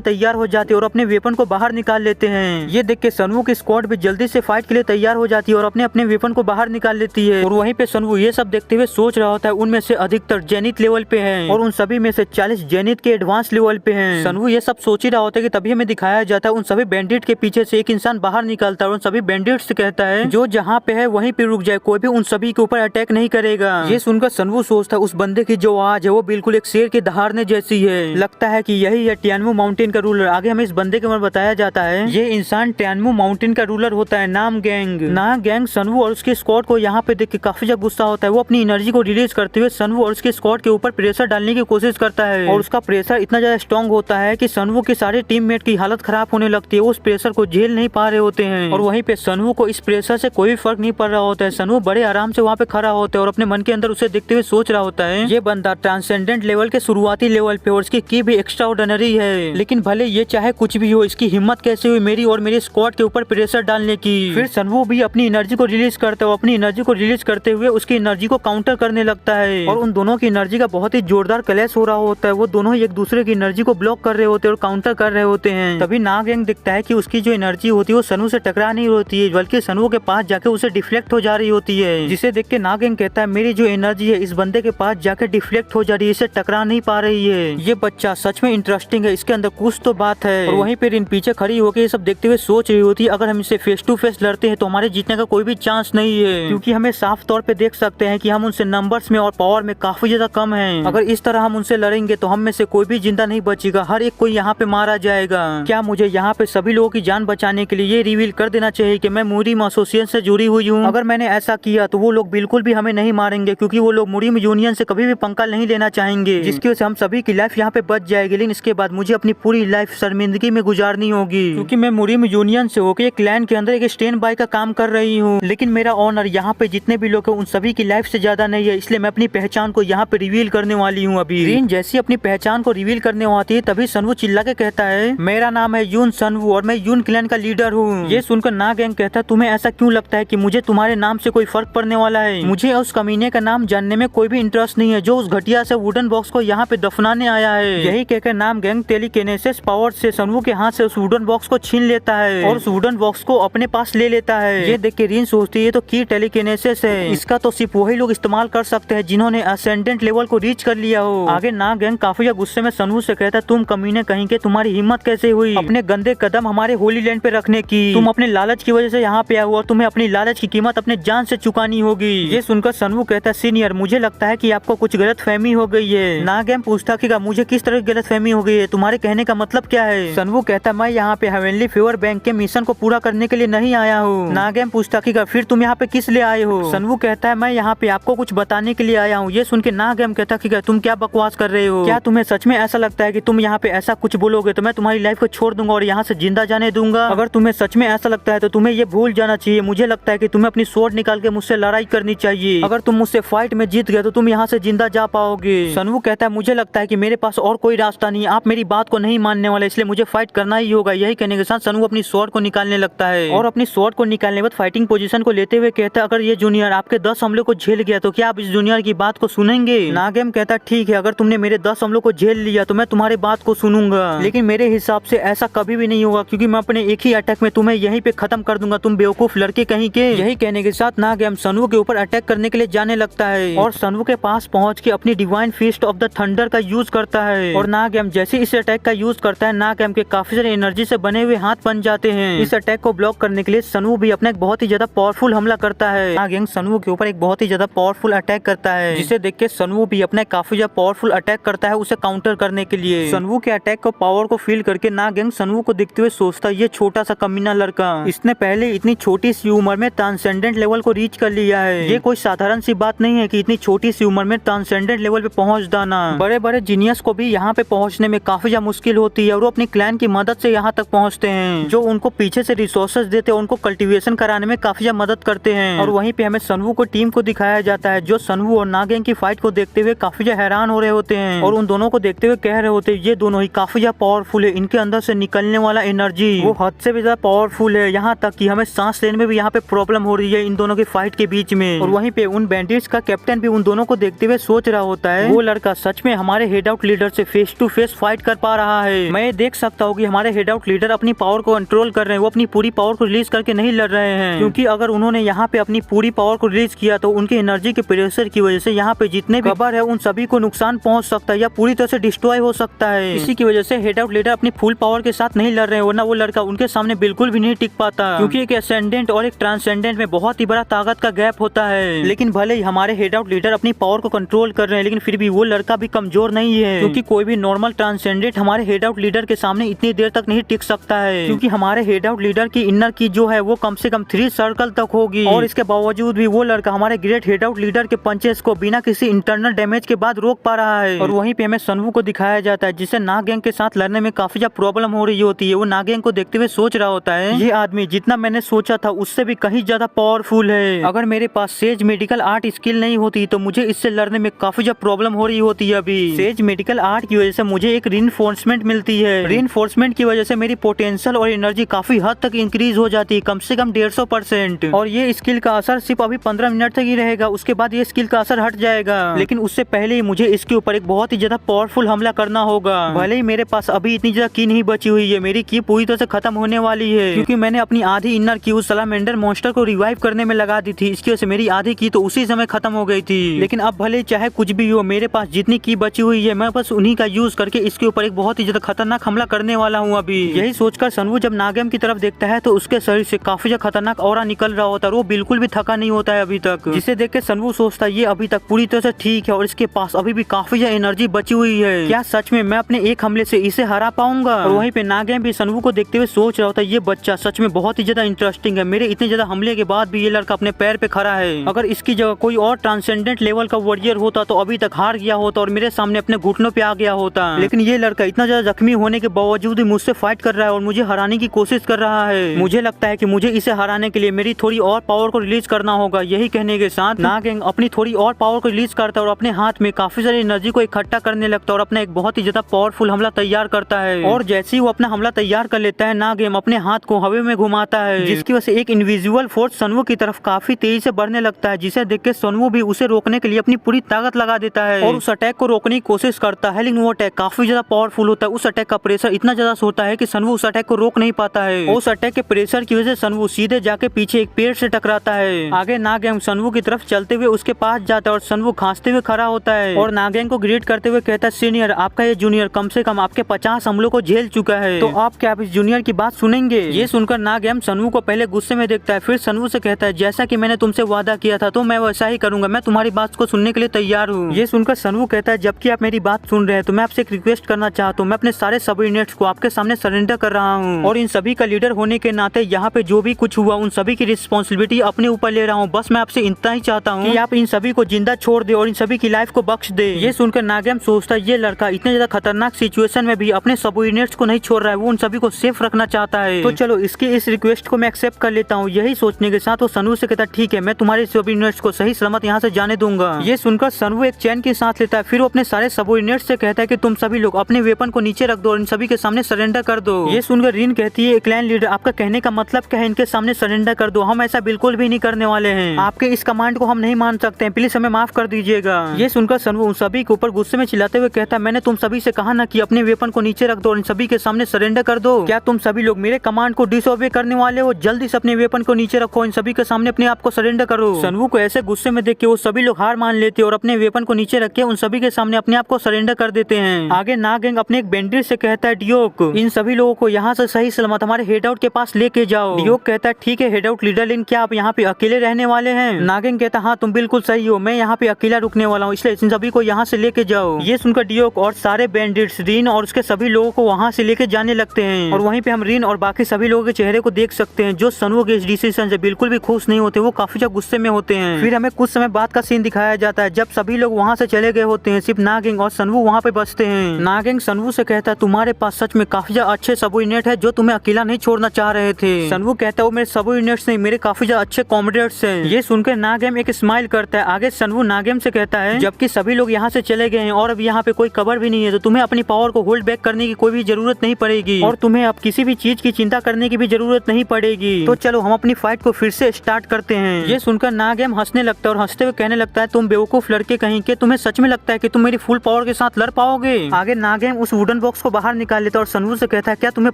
तैयार हो जाते हैं और अपने वेपन को बाहर निकाल लेते हैं। ये देख के सनवू की स्क्वाड भी जल्दी से फाइट के लिए तैयार हो जाती है और अपने अपने वेपन को बाहर निकाल लेती है। और वहीं पे सनवू ये सब देखते हुए सोच रहा होता है उनमें से अधिकतर जेनिथ लेवल पे हैं और उन सभी में से 40 जेनिथ के एडवांस लेवल पे हैं। सनवू ये सब सोच ही रहा होता है कि तभी हमें दिखाया जाता है उन सभी बैंडिट के पीछे से एक इंसान बाहर निकलता है और उन सभी बैंडिट से कहता है जो जहाँ पे है वहीं पे रुक जाए, कोई भी उन सभी के ऊपर अटैक नहीं करेगा। ये सुनकर सनवू सोचता है उस बंदे की जो आवाज है वो बिल्कुल एक शेर के दहाड़ने जैसी है। लगता है कि यही है टियानमू माउंटेन का रूलर। आगे हमें इस बंदे के बारे में बताया जाता है ये इंसान टियानमू माउंटेन का रूलर होता है, नाम गैंग। ना गैंग सनवू और उसके स्क्वाड को यहाँ पे देख के काफी ज्यादा गुस्सा होता है। वो अपनी एनर्जी को रिलीज करते हुए सनवू और उसके स्क्वाड के ऊपर प्रेशर डालने की कोशिश करता है और उसका प्रेशर इतना ज्यादा स्ट्रॉन्ग होता है कि सनवू के सारे टीममेट की हालत खराब होने लगती है। वो उस प्रेशर को झेल नहीं पा रहे होते हैं और वहीं पे सनवू को इस प्रेशर से कोई फर्क नहीं पड़ रहा होता है। सनवू बड़े आराम से वहाँ पे खड़ा होता है और अपने मन के अंदर उसे देखते हुए सोच रहा होता है ये बंदा ट्रांसेंडेंट लेवल के शुरुआती लेवल पे और इसकी की भी एक्स्ट्रा ऑर्डिनरी है, लेकिन भले ये चाहे कुछ भी हो इसकी हिम्मत कैसे हुई मेरी और मेरे स्क्वाड के ऊपर प्रेशर डालने की। फिर सनवू भी अपनी एनर्जी को रिलीज करता है। अपनी एनर्जी को रिलीज करते हुए उसकी एनर्जी को काउंटर करने लगता है और उन दोनों की एनर्जी का बहुत ही जोरदार क्लैश हो रहा होता है। वो दोनों ही एक दूसरे की एनर्जी को ब्लॉक कर रहे होते हैं और काउंटर कर रहे होते हैं। तभी नागैंग दिखता है कि उसकी जो एनर्जी होती है वो सनवू से टकरा नहीं होती है बल्कि सनवू के पास जाके उसे डिफ्लेक्ट हो जा रही होती है, जिसे देख के नागैंग कहता है मेरी जो एनर्जी है इस बंदे के पास जाके डिफ्लेक्ट हो जा रही है, इसे टकरा नहीं पा रही है। ये बच्चा सच में इंटरेस्टिंग है, इसके अंदर कुछ तो बात है। और वहीं पर इन पीछे खड़ी होकर ये सब देखते हुए सोच रही होती है अगर हम इसे फेस टू फेस लड़ते हैं तो हमारे जीतने का कोई भी चांस नहीं है, क्योंकि हमें साफ तौर पे देख सकते हैं कि हम उनसे नंबर्स में और पावर में काफी ज्यादा कम हैं। अगर इस तरह हम उनसे लड़ेंगे तो हम में से कोई भी जिंदा नहीं बचेगा, हर एक कोई यहाँ पे मारा जाएगा। क्या मुझे यहाँ पे सभी लोगों की जान बचाने के लिए ये रिवील कर देना चाहिए कि मैं मुरीम एसोसिएशन से जुड़ी हुई हूँ? अगर मैंने ऐसा किया तो वो लोग बिल्कुल भी हमें नहीं मारेंगे, क्योंकि वो लोग मुरीम यूनियन से कभी भी पंगा नहीं लेना चाहेंगे, जिसकी वजह से हम सभी की लाइफ यहाँ पे बच जाएगी। लेकिन इसके बाद मुझे अपनी पूरी लाइफ शर्मिंदगी में गुजारनी होगी, क्योंकि मैं मुरीम यूनियन से होकर एक क्लैन के अंदर एक स्टैंड बाय का काम कर रही हूँ। लेकिन मेरा ऑनर यहाँ पे जितने भी लोग हैं उन सभी की लाइफ से ज्यादा नहीं है, इसलिए मैं अपनी पहचान को यहाँ पे रिवील करने वाली हूँ। अभी रिन जैसी अपनी पहचान को रिवील करने आती है तभी सनवू चिल्ला के कहता है मेरा नाम है यून सनवू और मैं यून क्लैन का लीडर हूँ। ये सुनकर नागैंग कहता है तुम्हें ऐसा क्यों लगता है कि मुझे तुम्हारे नाम से कोई फर्क पड़ने वाला है? मुझे उस कमीने का नाम जानने में कोई भी इंटरेस्ट नहीं है जो उस घटिया से वुडन बॉक्स को यहाँ पे दफनाने आया है। यही कहकर नागैंग टेलीकिनेसिस पावर से सनवू के हाथ से उस वुडन बॉक्स को छीन लेता है और उस वुडन बॉक्स को अपने पास ले लेता है। ये देख के रिन सोचती है तो की टेलीकिनेसिस है, इसका तो सिर्फ वही लोग इस्तेमाल कर सकते हैं जिन्होंने असेंडेंट लेवल को रीच कर लिया हो। आगे नागैंग काफी गुस्से में सनवू से कहता है तुम कमीने कहीं के, तुम्हारी हिम्मत कैसे हुई अपने गंदे कदम हमारे होली लैंड पे रखने की? तुम अपने लालच की वजह से यहाँ पे आए हो और तुम्हें अपनी लालच की कीमत अपने जान से चुकानी होगी। ये सुनकर सनवू कहता है सीनियर मुझे लगता है कि आपको कुछ गलत फहमी हो गई है। नागैंग पूछता कि मुझे किस तरह की गलत फहमी हो गई है, तुम्हारे कहने का मतलब क्या है? सनवू कहता मैं यहाँ पे हेवनली फेवर बैंक के मिशन को पूरा करने के लिए नहीं आया हूँ। नागैंग पूछता कि फिर तुम यहाँ पे किस लिए आए हो? सनवू कहता है मैं यहाँ पे आपको कुछ बताने के लिए आया हूँ। ये सुन के नागैंग कहता कि तुम क्या बकवास कर रहे हो? क्या तुम्हें सच में ऐसा लगता है कि तुम यहाँ पे ऐसा कुछ बोलोगे तो मैं तुम्हारी लाइफ को छोड़ दूंगा और यहाँ से जिंदा जाने दूंगा? अगर तुम्हें सच में ऐसा लगता है तो तुम्हें ये भूल जाना चाहिए। मुझे लगता है कि तुम्हें अपनी स्वॉर्ड निकाल के मुझसे लड़ाई करनी चाहिए। अगर तुम मुझसे फाइट में जीत गए तो तुम यहाँ से जिंदा जा पाओगे। सनवू कहता है मुझे लगता है कि मेरे पास और कोई रास्ता नहीं, आप मेरी बात को नहीं मानने वाले, इसलिए मुझे फाइट करना ही होगा। यही कहने के साथ सनवू अपनी स्वॉर्ड को निकालने लगता है और अपनी स्वॉर्ड को निकालने के बाद फाइटिंग पोजीशन को लेते हुए कहता है अगर ये जूनियर आपके 10 हमलों को झेल गया तो क्या आप इस जूनियर की बात को सुनेंगे? नागैंग कहता ठीक है, अगर तुमने मेरे 10 हमलों को झेल लिया तो मैं तुम्हारी बात को सुनूंगा, लेकिन मेरे हिसाब से ऐसा कभी भी नहीं होगा, क्योंकि मैं अपने एक ही अटैक में तुम्हें यहीं पे खत्म कर दूंगा, तुम बेवकूफ लड़के कहीं के। यही कहने के साथ नागैंग सनवू के ऊपर अटैक करने के लिए जाने लगता है और सनवू के पास पहुंच के अपनी divine fist of the thunder का यूज करता है और नागैंग जैसे इस अटैक का यूज करता है नागैंग के काफी सारे एनर्जी से बने हुए हाथ बन जाते हैं। इस अटैक को ब्लॉक करने के लिए सनवू भी अपना एक बहुत ही ज्यादा पावरफुल हमला करता है। नागैंग सनवू के ऊपर एक बहुत ही ज्यादा पावरफुल अटैक करता है, जिसे देख के सनवू भी अपना काफी ज्यादा पावरफुल अटैक करता है उसे काउंटर करने के लिए। सनवू के अटैक को पावर को फील करके नागैंग सनवू को देखते हुए सोचता ये छोटा सा कमीना लड़का, इसने पहले इतनी छोटी सी उम्र में ट्रांसेंडेंट लेवल को रीच कर लिया है। ये कोई साधारण सी बात नहीं है कि इतनी छोटी सी उम्र में ट्रांसेंडेंट लेवल पे पहुंच जाना। बड़े बड़े जीनियस को भी यहाँ पे पहुंचने में काफी ज्यादा मुश्किल होती है और वो अपनी क्लैन की मदद से यहाँ तक पहुंचते हैं, जो उनको पीछे से रिसोर्सेज देते हैं, उनको कल्टीवेशन कराने में काफी ज्यादा मदद करते हैं। और वहीं पे हमें सनवू को टीम को दिखाया जाता है जो सनवू और नागैंग की फाइट को देखते हुए काफी ज्यादा हैरान हो रहे होते हैं और उन दोनों को देखते हुए कह रहे होते हैं ये दोनों ही काफी ज्यादा पावरफुल है, इनके अंदर से निकलने वाला एनर्जी वो हद से भी ज्यादा पावरफुल है। यहाँ यहाँ तक कि हमें सांस लेने में भी यहाँ पे प्रॉब्लम हो रही है इन दोनों की फाइट के बीच में। और वहीं पे उन बैंडिट्स का कैप्टन भी उन दोनों को देखते हुए सोच रहा होता है वो लड़का सच में हमारे हेड आउट लीडर से फेस टू फेस फाइट कर पा रहा है। मैं देख सकता हूँ कि हमारे हेड आउट लीडर अपनी पावर को कंट्रोल कर रहे हैं, वो अपनी पूरी पावर को रिलीज करके नहीं लड़ रहे हैं, क्योंकि अगर उन्होंने यहाँ पे अपनी पूरी पावर को रिलीज किया तो उनकी एनर्जी के प्रेशर की वजह से यहाँ पे जितने भी कबर है उन सभी को नुकसान पहुंच सकता है या पूरी तरह से डिस्ट्रॉय हो सकता है। इसी की वजह से हेड आउट लीडर अपनी फुल पावर के साथ नहीं लड़ रहे हैं, वरना वो लड़का उनके सामने बिल्कुल भी नहीं टिक पाता, क्योंकि एक एसेंडेंट और एक ट्रांसेंडेंट में बहुत ही बड़ा ताकत का गैप होता है। लेकिन भले ही हमारे हेड आउट लीडर अपनी पावर को कंट्रोल कर रहे हैं, लेकिन फिर भी वो लड़का भी कमजोर नहीं है, क्योंकि कोई भी नॉर्मल ट्रांसेंडेंट हमारे हेड आउट लीडर के सामने इतनी देर तक नहीं टिक सकता है, क्योंकि हमारे हेड आउट लीडर की इनर की जो है वो कम से कम 3 सर्कल तक होगी। और इसके बावजूद भी वो लड़का हमारे ग्रेट हेड आउट लीडर के पंचेस को बिना किसी इंटरनल डैमेज के बाद रोक पा रहा है। और वहीं पे हमें सनवू को दिखाया जाता है जिसे नाग गैंग के साथ लड़ने में काफी ज्यादा प्रॉब्लम हो रही होती है। वो नाग गैंग को देखते हुए सोच रहा होता है ये आदमी जितना मैंने सोचा था उससे भी कहीं ज्यादा पावरफुल है। अगर मेरे पास सेज मेडिकल आर्ट स्किल नहीं होती तो मुझे इससे लड़ने में काफी ज्यादा प्रॉब्लम हो रही होती है। अभी सेज मेडिकल आर्ट की वजह से मुझे एक रीइंफोर्समेंट मिलती है। रीइंफोर्समेंट की वजह से मेरी पोटेंशियल और एनर्जी काफी हद तक इंक्रीज हो जाती है, कम से कम 150%। और ये स्किल का असर सिर्फ अभी 15 मिनट तक ही रहेगा, उसके बाद ये स्किल का असर हट जाएगा। लेकिन उससे पहले ही मुझे इसके ऊपर एक बहुत ही ज्यादा पावरफुल हमला करना होगा। भले ही मेरे पास अभी इतनी ज्यादा की नहीं बची हुई है, मेरी की पूरी तरह से खत्म होने वाली है, क्योंकि मैंने अपनी आधी इनर की उस सलामेंडर मॉन्स्टर को रिवाइव करने में लगा दी थी। इसकी वजह से मेरी आधी की तो उसी समय खत्म हो गई थी। लेकिन अब भले चाहे कुछ भी हो, मेरे पास जितनी की बची हुई है मैं बस उन्हीं का यूज करके इसके ऊपर एक बहुत ही ज्यादा खतरनाक हमला करने वाला हूँ। अभी यही सोचकर सनवू जब नागेम की तरफ देखता है तो उसके शरीर से काफी ज्यादा खतरनाक ऑरा निकल रहा होता है, वो बिल्कुल भी थका नहीं होता है अभी तक, जिसे देख के सनवू सोचता है ये अभी तक पूरी तरह से ठीक है और इसके पास अभी भी काफी ज्यादा एनर्जी बची हुई है। क्या सच में मैं अपने एक हमले से इसे हरा पाऊंगा? और वहीं पे नागेम भी सनवू को देखते हुए सोच रहा होता है ये बच्चा सच में बहुत ही ज्यादा इंटरेस्टिंग है, मेरे इतने ज्यादा हमले के बाद भी ये लड़का अपने पैर पे खड़ा है। अगर इसकी जगह कोई और ट्रांसेंडेंट लेवल का वॉरियर होता तो अभी तक हार गया होता और मेरे सामने अपने घुटनों पे आ गया होता। लेकिन ये लड़का इतना ज्यादा जख्मी होने के बावजूद भी मुझसे फाइट कर रहा है और मुझे हराने की कोशिश कर रहा है। मुझे लगता है कि मुझे इसे हराने के लिए मेरी थोड़ी और पावर को रिलीज करना होगा। यही कहने के साथ नागेंग अपनी थोड़ी और पावर को रिलीज करता है और अपने हाथ में काफी सारी एनर्जी को इकट्ठा करने लगता है और अपना एक बहुत ही ज्यादा पावरफुल हमला तैयार करता है। और जैसे ही वो अपना हमला तैयार कर लेता है, नागेम अपने हाथ को हवा में घुमाता है, जिसकी वजह से एक इनविजिबल फोर्स सनवू की तरफ काफी तेजी से बढ़ने लगता है, जिसे देख के सनवू भी उसे रोकने के लिए अपनी पूरी ताकत लगा देता है और उस अटैक को रोकने की कोशिश करता है। लेकिन वो अटैक काफी ज्यादा पावरफुल होता है, उस अटैक का प्रेशर इतना ज्यादा होता है कि सनवू उस अटैक को रोक नहीं पाता है। उस अटैक के प्रेशर की वजह से सनवू सीधे जाके पीछे एक पेड़ से टकराता है। आगे नागेंग सनवू की तरफ चलते हुए उसके पास जाता है और सनवू खांसते हुए खड़ा होता है और नागेंग को ग्रीट करते हुए कहता है सीनियर, आपका ये जूनियर कम से कम आपके 50 हमलों को झेल चुका है, तो आप क्या आप इस जूनियर की बात सुनेंगे? ये सुनकर नागेंग सनवू को पहले गुस्से में देखता है, फिर सनवू से कहता है जैसा कि मैंने तुमसे वादा किया था तो मैं वैसा ही करूंगा, मैं तुम्हारी बात को सुनने के लिए तैयार हूँ। ये सुनकर सनवू कहता है जबकि आप मेरी बात सुन रहे हैं तो मैं आपसे एक रिक्वेस्ट करना चाहता हूँ, मैं अपने सारे सबऑर्डिनेट्स को आपके सामने सरेंडर कर रहा हूँ और इन सभी का लीडर होने के नाते यहाँ पे जो भी कुछ हुआ उन सभी की रिस्पॉन्सिबिलिटी अपने ऊपर ले रहा हूँ। बस मैं आपसे इतना ही चाहता हूँ कि आप इन सभी को जिंदा छोड़ दे और इन सभी की लाइफ को बख्श दे। ये सुनकर नागेम सोचता है ये लड़का इतने ज्यादा खतरनाक सिचुएशन में भी अपने सबऑर्डिनेट्स को नहीं छोड़ रहा है, वो उन सभी को सेफ रखना चाहता है। तो चलो इसकी इस रिक्वेस्ट को मैं एक्सेप्ट कर लेता हूँ। यही सोचने के साथ वो सनवू से कहता ठीक है, मैं तुम्हारे सबऑर्डिनेट्स को सही सलामत यहाँ से जाने दूंगा। ये सुनकर सनवू एक चैन की सांस लेता है, फिर वो अपने सारे सबऑर्डिनेट्स से कहता है कि तुम सभी लोग अपने वेपन को नीचे रख दो और इन सभी के सामने सरेंडर कर दो। ये सुनकर रिन कहती है क्लैन लीडर, आपका कहने का मतलब क्या है? इनके सामने सरेंडर कर दो, हम ऐसा बिल्कुल भी नहीं करने वाले हैं, आपके इस कमांड को हम नहीं मान सकते हैं, प्लीज हमें माफ कर दीजिएगा। ये सुनकर सनवू उन सभी के ऊपर गुस्से में चिल्लाते हुए कहता है मैंने तुम सभी से कहा ना कि अपने वेपन को नीचे रख दो और इन सभी के सामने सरेंडर कर दो। क्या तुम सभी लोग मेरे कमांड को डिसओबे करने वाले हो? जल्दी से अपने वेपन को नीचे रखो, इन सभी के सामने अपने आप को सरेंडर करो। सनवू को ऐसे गुस्से में देख के वो सभी लोग हार मान लेते और अपने वेपन को नीचे रख के उन सभी के सामने अपने आप को सरेंडर कर देते हैं। आगे नागेंग अपने एक बैंडिट से कहता है डियोक, इन सभी लोगों को यहाँ से सही सलामत हमारे हेड आउट के पास लेके जाओ। डियोक कहता है ठीक है हेड आउट लीडर, लेकिन क्या आप यहाँ पे अकेले रहने वाले हैं? नागेंग कहता हाँ तुम बिल्कुल सही हो, मैं यहाँ पे अकेला रुकने वाला हूँ, इसलिए इन सभी को यहाँ से लेके जाओ। ये सुनकर डियोक और सारे बैंडिट्स रिन और उसके सभी लोगों को वहाँ से लेके जाने लगते हैं और वहीं पे हम रिन और बाकी सभी लोगों के चेहरे को देख सकते हैं जो सनवू के इस डिसीजन से बिल्कुल भी खुश नहीं होते, वो काफी ज्यादा गुस्से में होते हैं। फिर हमें कुछ समय बाद का सीन दिखाया जाता है जब सभी लोग वहाँ से चले गए होते हैं, सिर्फ नागेंग और सनवू वहाँ पे बचते हैं। नागेंग सनवू से कहता है तुम्हारे पास सच में काफी ज्यादा अच्छे सबऑर्डिनेट है जो तुम्हें अकेला नहीं छोड़ना चाह रहे थे। सनवू कहता है वो मेरे सबऑर्डिनेट्स नहीं, मेरे काफी ज्यादा अच्छे कॉमरेड्स हैं। ये सुनकर नागेम एक स्माइल करता है। आगे सनवू नागेम से कहता है जबकि सभी लोग यहाँ से चले गए हैं और अब यहाँ पे कोई कबर भी नहीं है, तो तुम्हें अपनी पावर को होल्ड बैक करने की कोई भी जरूरत नहीं पड़ेगी और तुम्हें अब किसी भी चीज की चिंता करने की भी जरूरत जरूरत नहीं पड़ेगी। तो चलो हम अपनी फाइट को फिर से स्टार्ट करते हैं। ये सुनकर नागेम हंसने लगता है और हंसते हुए कहने लगता है, तुम बेवकूफ लड़के कहीं के, तुम्हें सच में लगता है कि तुम मेरी फुल पावर के साथ लड़ पाओगे? आगे नागेम उस वुडन बॉक्स को बाहर निकाल लेता है और सनवू से कहता है, क्या तुम्हें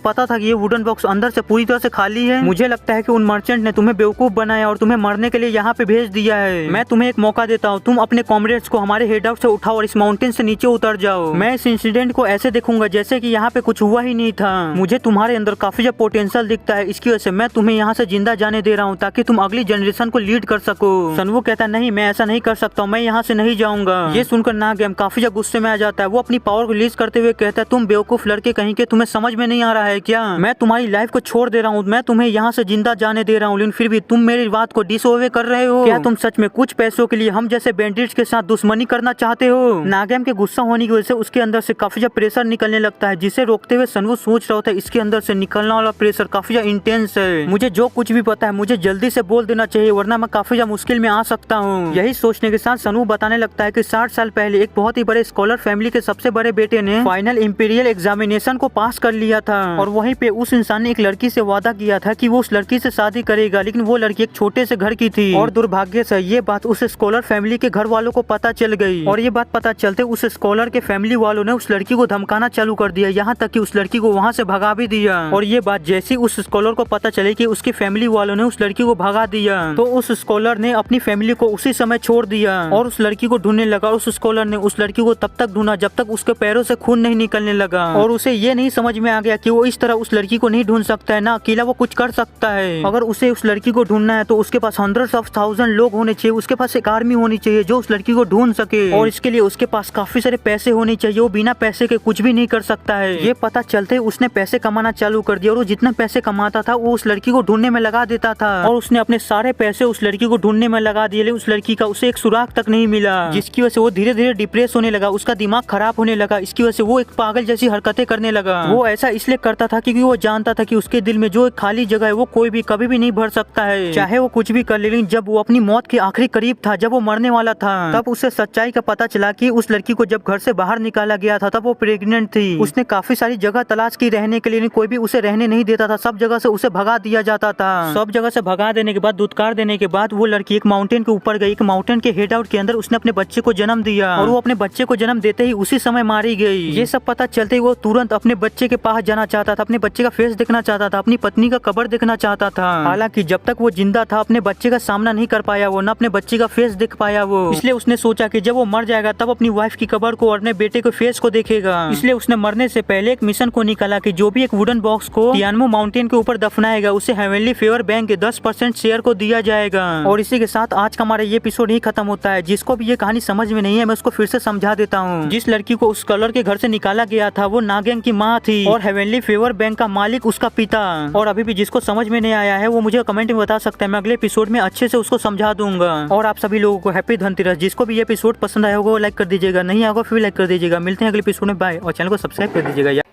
पता था कि ये वुडन बॉक्स अंदर से पूरी तरह से खाली है? मुझे लगता है कि उन मर्चेंट ने तुम्हें बेवकूफ बनाया और तुम्हें मरने के लिए यहाँ पे भेज दिया है। मैं तुम्हें एक मौका देता हूँ, तुम अपने कॉमरेड्स को हमारे हेड आउट से उठाओ और इस माउंटेन से नीचे उतर जाओ। मैं इस इंसिडेंट को ऐसे देखूंगा जैसे कि यहाँ पे कुछ हुआ ही नहीं था। मुझे तुम्हारे अंदर काफी ज्यादा पोटेंशियल दिखता है, इसकी वजह से मैं तुम्हें यहाँ से जिंदा जाने दे रहा हूँ ताकि तुम अगली जनरेशन को लीड कर सको। सनवू कहता है, नहीं मैं ऐसा नहीं कर सकता हूँ, मैं यहाँ से नहीं जाऊंगा। ये सुनकर नागेम काफी ज्यादा गुस्से में आ जाता है। वो अपनी पावर को रिलीज करते हुए कहता है, तुम बेवकूफ लड़के कहीं के, तुम्हें समझ में नहीं आ रहा है क्या? मैं तुम्हारी लाइफ को छोड़ दे रहा हूँ, मैं तुम्हें यहाँ से जिंदा जाने दे रहा हूँ, लेकिन फिर भी तुम मेरी बात को डिसओबे कर रहे हो। क्या तुम सच में कुछ पैसों के लिए हम जैसे बैंडिट्स के साथ दुश्मनी करना चाहते हो? नागेम के गुस्सा होने की वजह से उसके अंदर से काफी ज्यादा प्रेशर निकलने लगता है, जिसे रोकते हुए सनवू सोच रहा होता है इसके अंदर से निकलने वाला प्रेशर काफी ज्यादा इंटेंस है। मुझे जो कुछ भी पता है मुझे जल्दी से बोल देना चाहिए, वरना मैं काफी ज्यादा मुश्किल में आ सकता हूँ। यही सोचने के साथ सनवू बताने लगता है कि 60 साल पहले एक बहुत ही बड़े स्कॉलर फैमिली के सबसे बड़े बेटे ने फाइनल इंपीरियल एग्जामिनेशन को पास कर लिया था और वहीं पे उस इंसान ने एक लड़की से वादा किया था कि वो उस लड़की से शादी करेगा, लेकिन वो लड़की एक छोटे से घर की थी और दुर्भाग्य से ये बात उस स्कॉलर फैमिली के घर वालों को पता चल गई और ये बात पता चलते उस स्कॉलर के फैमिली वालों ने उस लड़की को धमकाना चालू कर दिया, यहाँ तक कि उस लड़की को वहाँ से भगा भी दिया। और ये बात जैसी उस स्कॉलर को पता चली कि उसकी फैमिली वालों ने उस लड़की को भगा दिया, तो उस स्कॉलर ने अपनी फैमिली को उसी समय छोड़ दिया और उस लड़की को ढूंढने लगा। उस स्कॉलर ने उस लड़की को तब तक ढूंढा जब तक उसके पैरों से खून नहीं निकलने लगा और उसे ये नहीं समझ में आ गया कि वो इस तरह उस लड़की को नहीं ढूंढ सकता है, ना अकेला वो कुछ कर सकता है। अगर उसे उस लड़की को ढूंढना है तो उसके पास हंड्रेड्स ऑफ थाउजेंड लोग होने चाहिए, उसके पास एक आर्मी होनी चाहिए जो उस लड़की को ढूंढ सके और इसके लिए उसके पास काफी सारे पैसे होने चाहिए, वो बिना पैसे के कुछ भी नहीं कर सकता है। ये पता चलते उसने पैसे कमाना चालू कर दिया और वो जितना पैसे कमाता था वो उस लड़की को ढूंढने में लगा देता था और उसने अपने सारे पैसे उस लड़की को ढूंढने में लगा दिए, लेकिन उस लड़की का उसे एक सुराग तक नहीं मिला, जिसकी वजह से वो धीरे धीरे डिप्रेस होने लगा, उसका दिमाग खराब होने लगा। इसकी वजह से वो एक पागल जैसी हरकतें करने लगा। वो ऐसा इसलिए करता था क्योंकि वो जानता था कि उसके दिल में जो एक खाली जगह है वो कोई भी कभी भी नहीं भर सकता है, चाहे वो कुछ भी कर ले। लेकिन जब वो अपनी मौत के आखिरी करीब था, जब वो मरने वाला था, तब उसे सच्चाई का पता चला कि उस लड़की को जब घर से बाहर निकाला गया था तब वो प्रेग्नेंट थी। उसने काफी सारी जगह तलाश की रहने के लिए, कोई भी उसे रहने नहीं देता था, सब जगह से उसे भगा दिया जाता था। सब जगह से भगा देने के बाद, दुत्कार देने के बाद वो लड़की एक माउंटेन के ऊपर गई। एक माउंटेन के हेड आउट के अंदर उसने अपने बच्चे को जन्म दिया और वो अपने बच्चे को जन्म देते ही उसी समय मारी गई। ये सब पता चलते ही वो तुरंत अपने बच्चे के पास जाना चाहता था, अपने बच्चे का फेस देखना चाहता था, अपनी पत्नी का कब्र देखना चाहता था। हालांकि जब तक वो जिंदा था अपने बच्चे का सामना नहीं कर पाया वो, न अपने बच्चे का फेस देख पाया वो। इसलिए उसने सोचा कि जब वो मर जाएगा तब अपनी वाइफ की कब्र को और अपने बेटे के फेस को देखेगा। इसलिए उसने मरने से पहले एक मिशन को निकाला कि जो भी एक वुडन बॉक्स को टियानमू माउंटेन के ऊपर दफनाएगा उसे हेवनली फेवर बैंक के 10% शेयर को दिया जाएगा। और इसी के साथ आज का हमारा ये एपिसोड ही खत्म होता है। जिसको भी ये कहानी समझ में नहीं है मैं उसको फिर से समझा देता हूँ। जिस लड़की को उस कलर के घर से निकाला गया था वो नागेम की माँ थी और हेवनली फेवर बैंक का मालिक उसका पिता। और अभी भी जिसको समझ में नहीं आया है वो मुझे कमेंट में बता सकता है, मैं अगले एपिसोड में अच्छे से उसको समझा दूंगा। और आप सभी लोगों को हैप्पी धनतेरस। जिसको भी ये एपिसोड पसंद आया होगा वो लाइक कर दीजिएगा, नहीं आएगा फिर लाइक कर दीजिएगा। मिलते हैं अगले एपिसोड में, बाय। और चैनल को सब्सक्राइब कर दीजिएगा।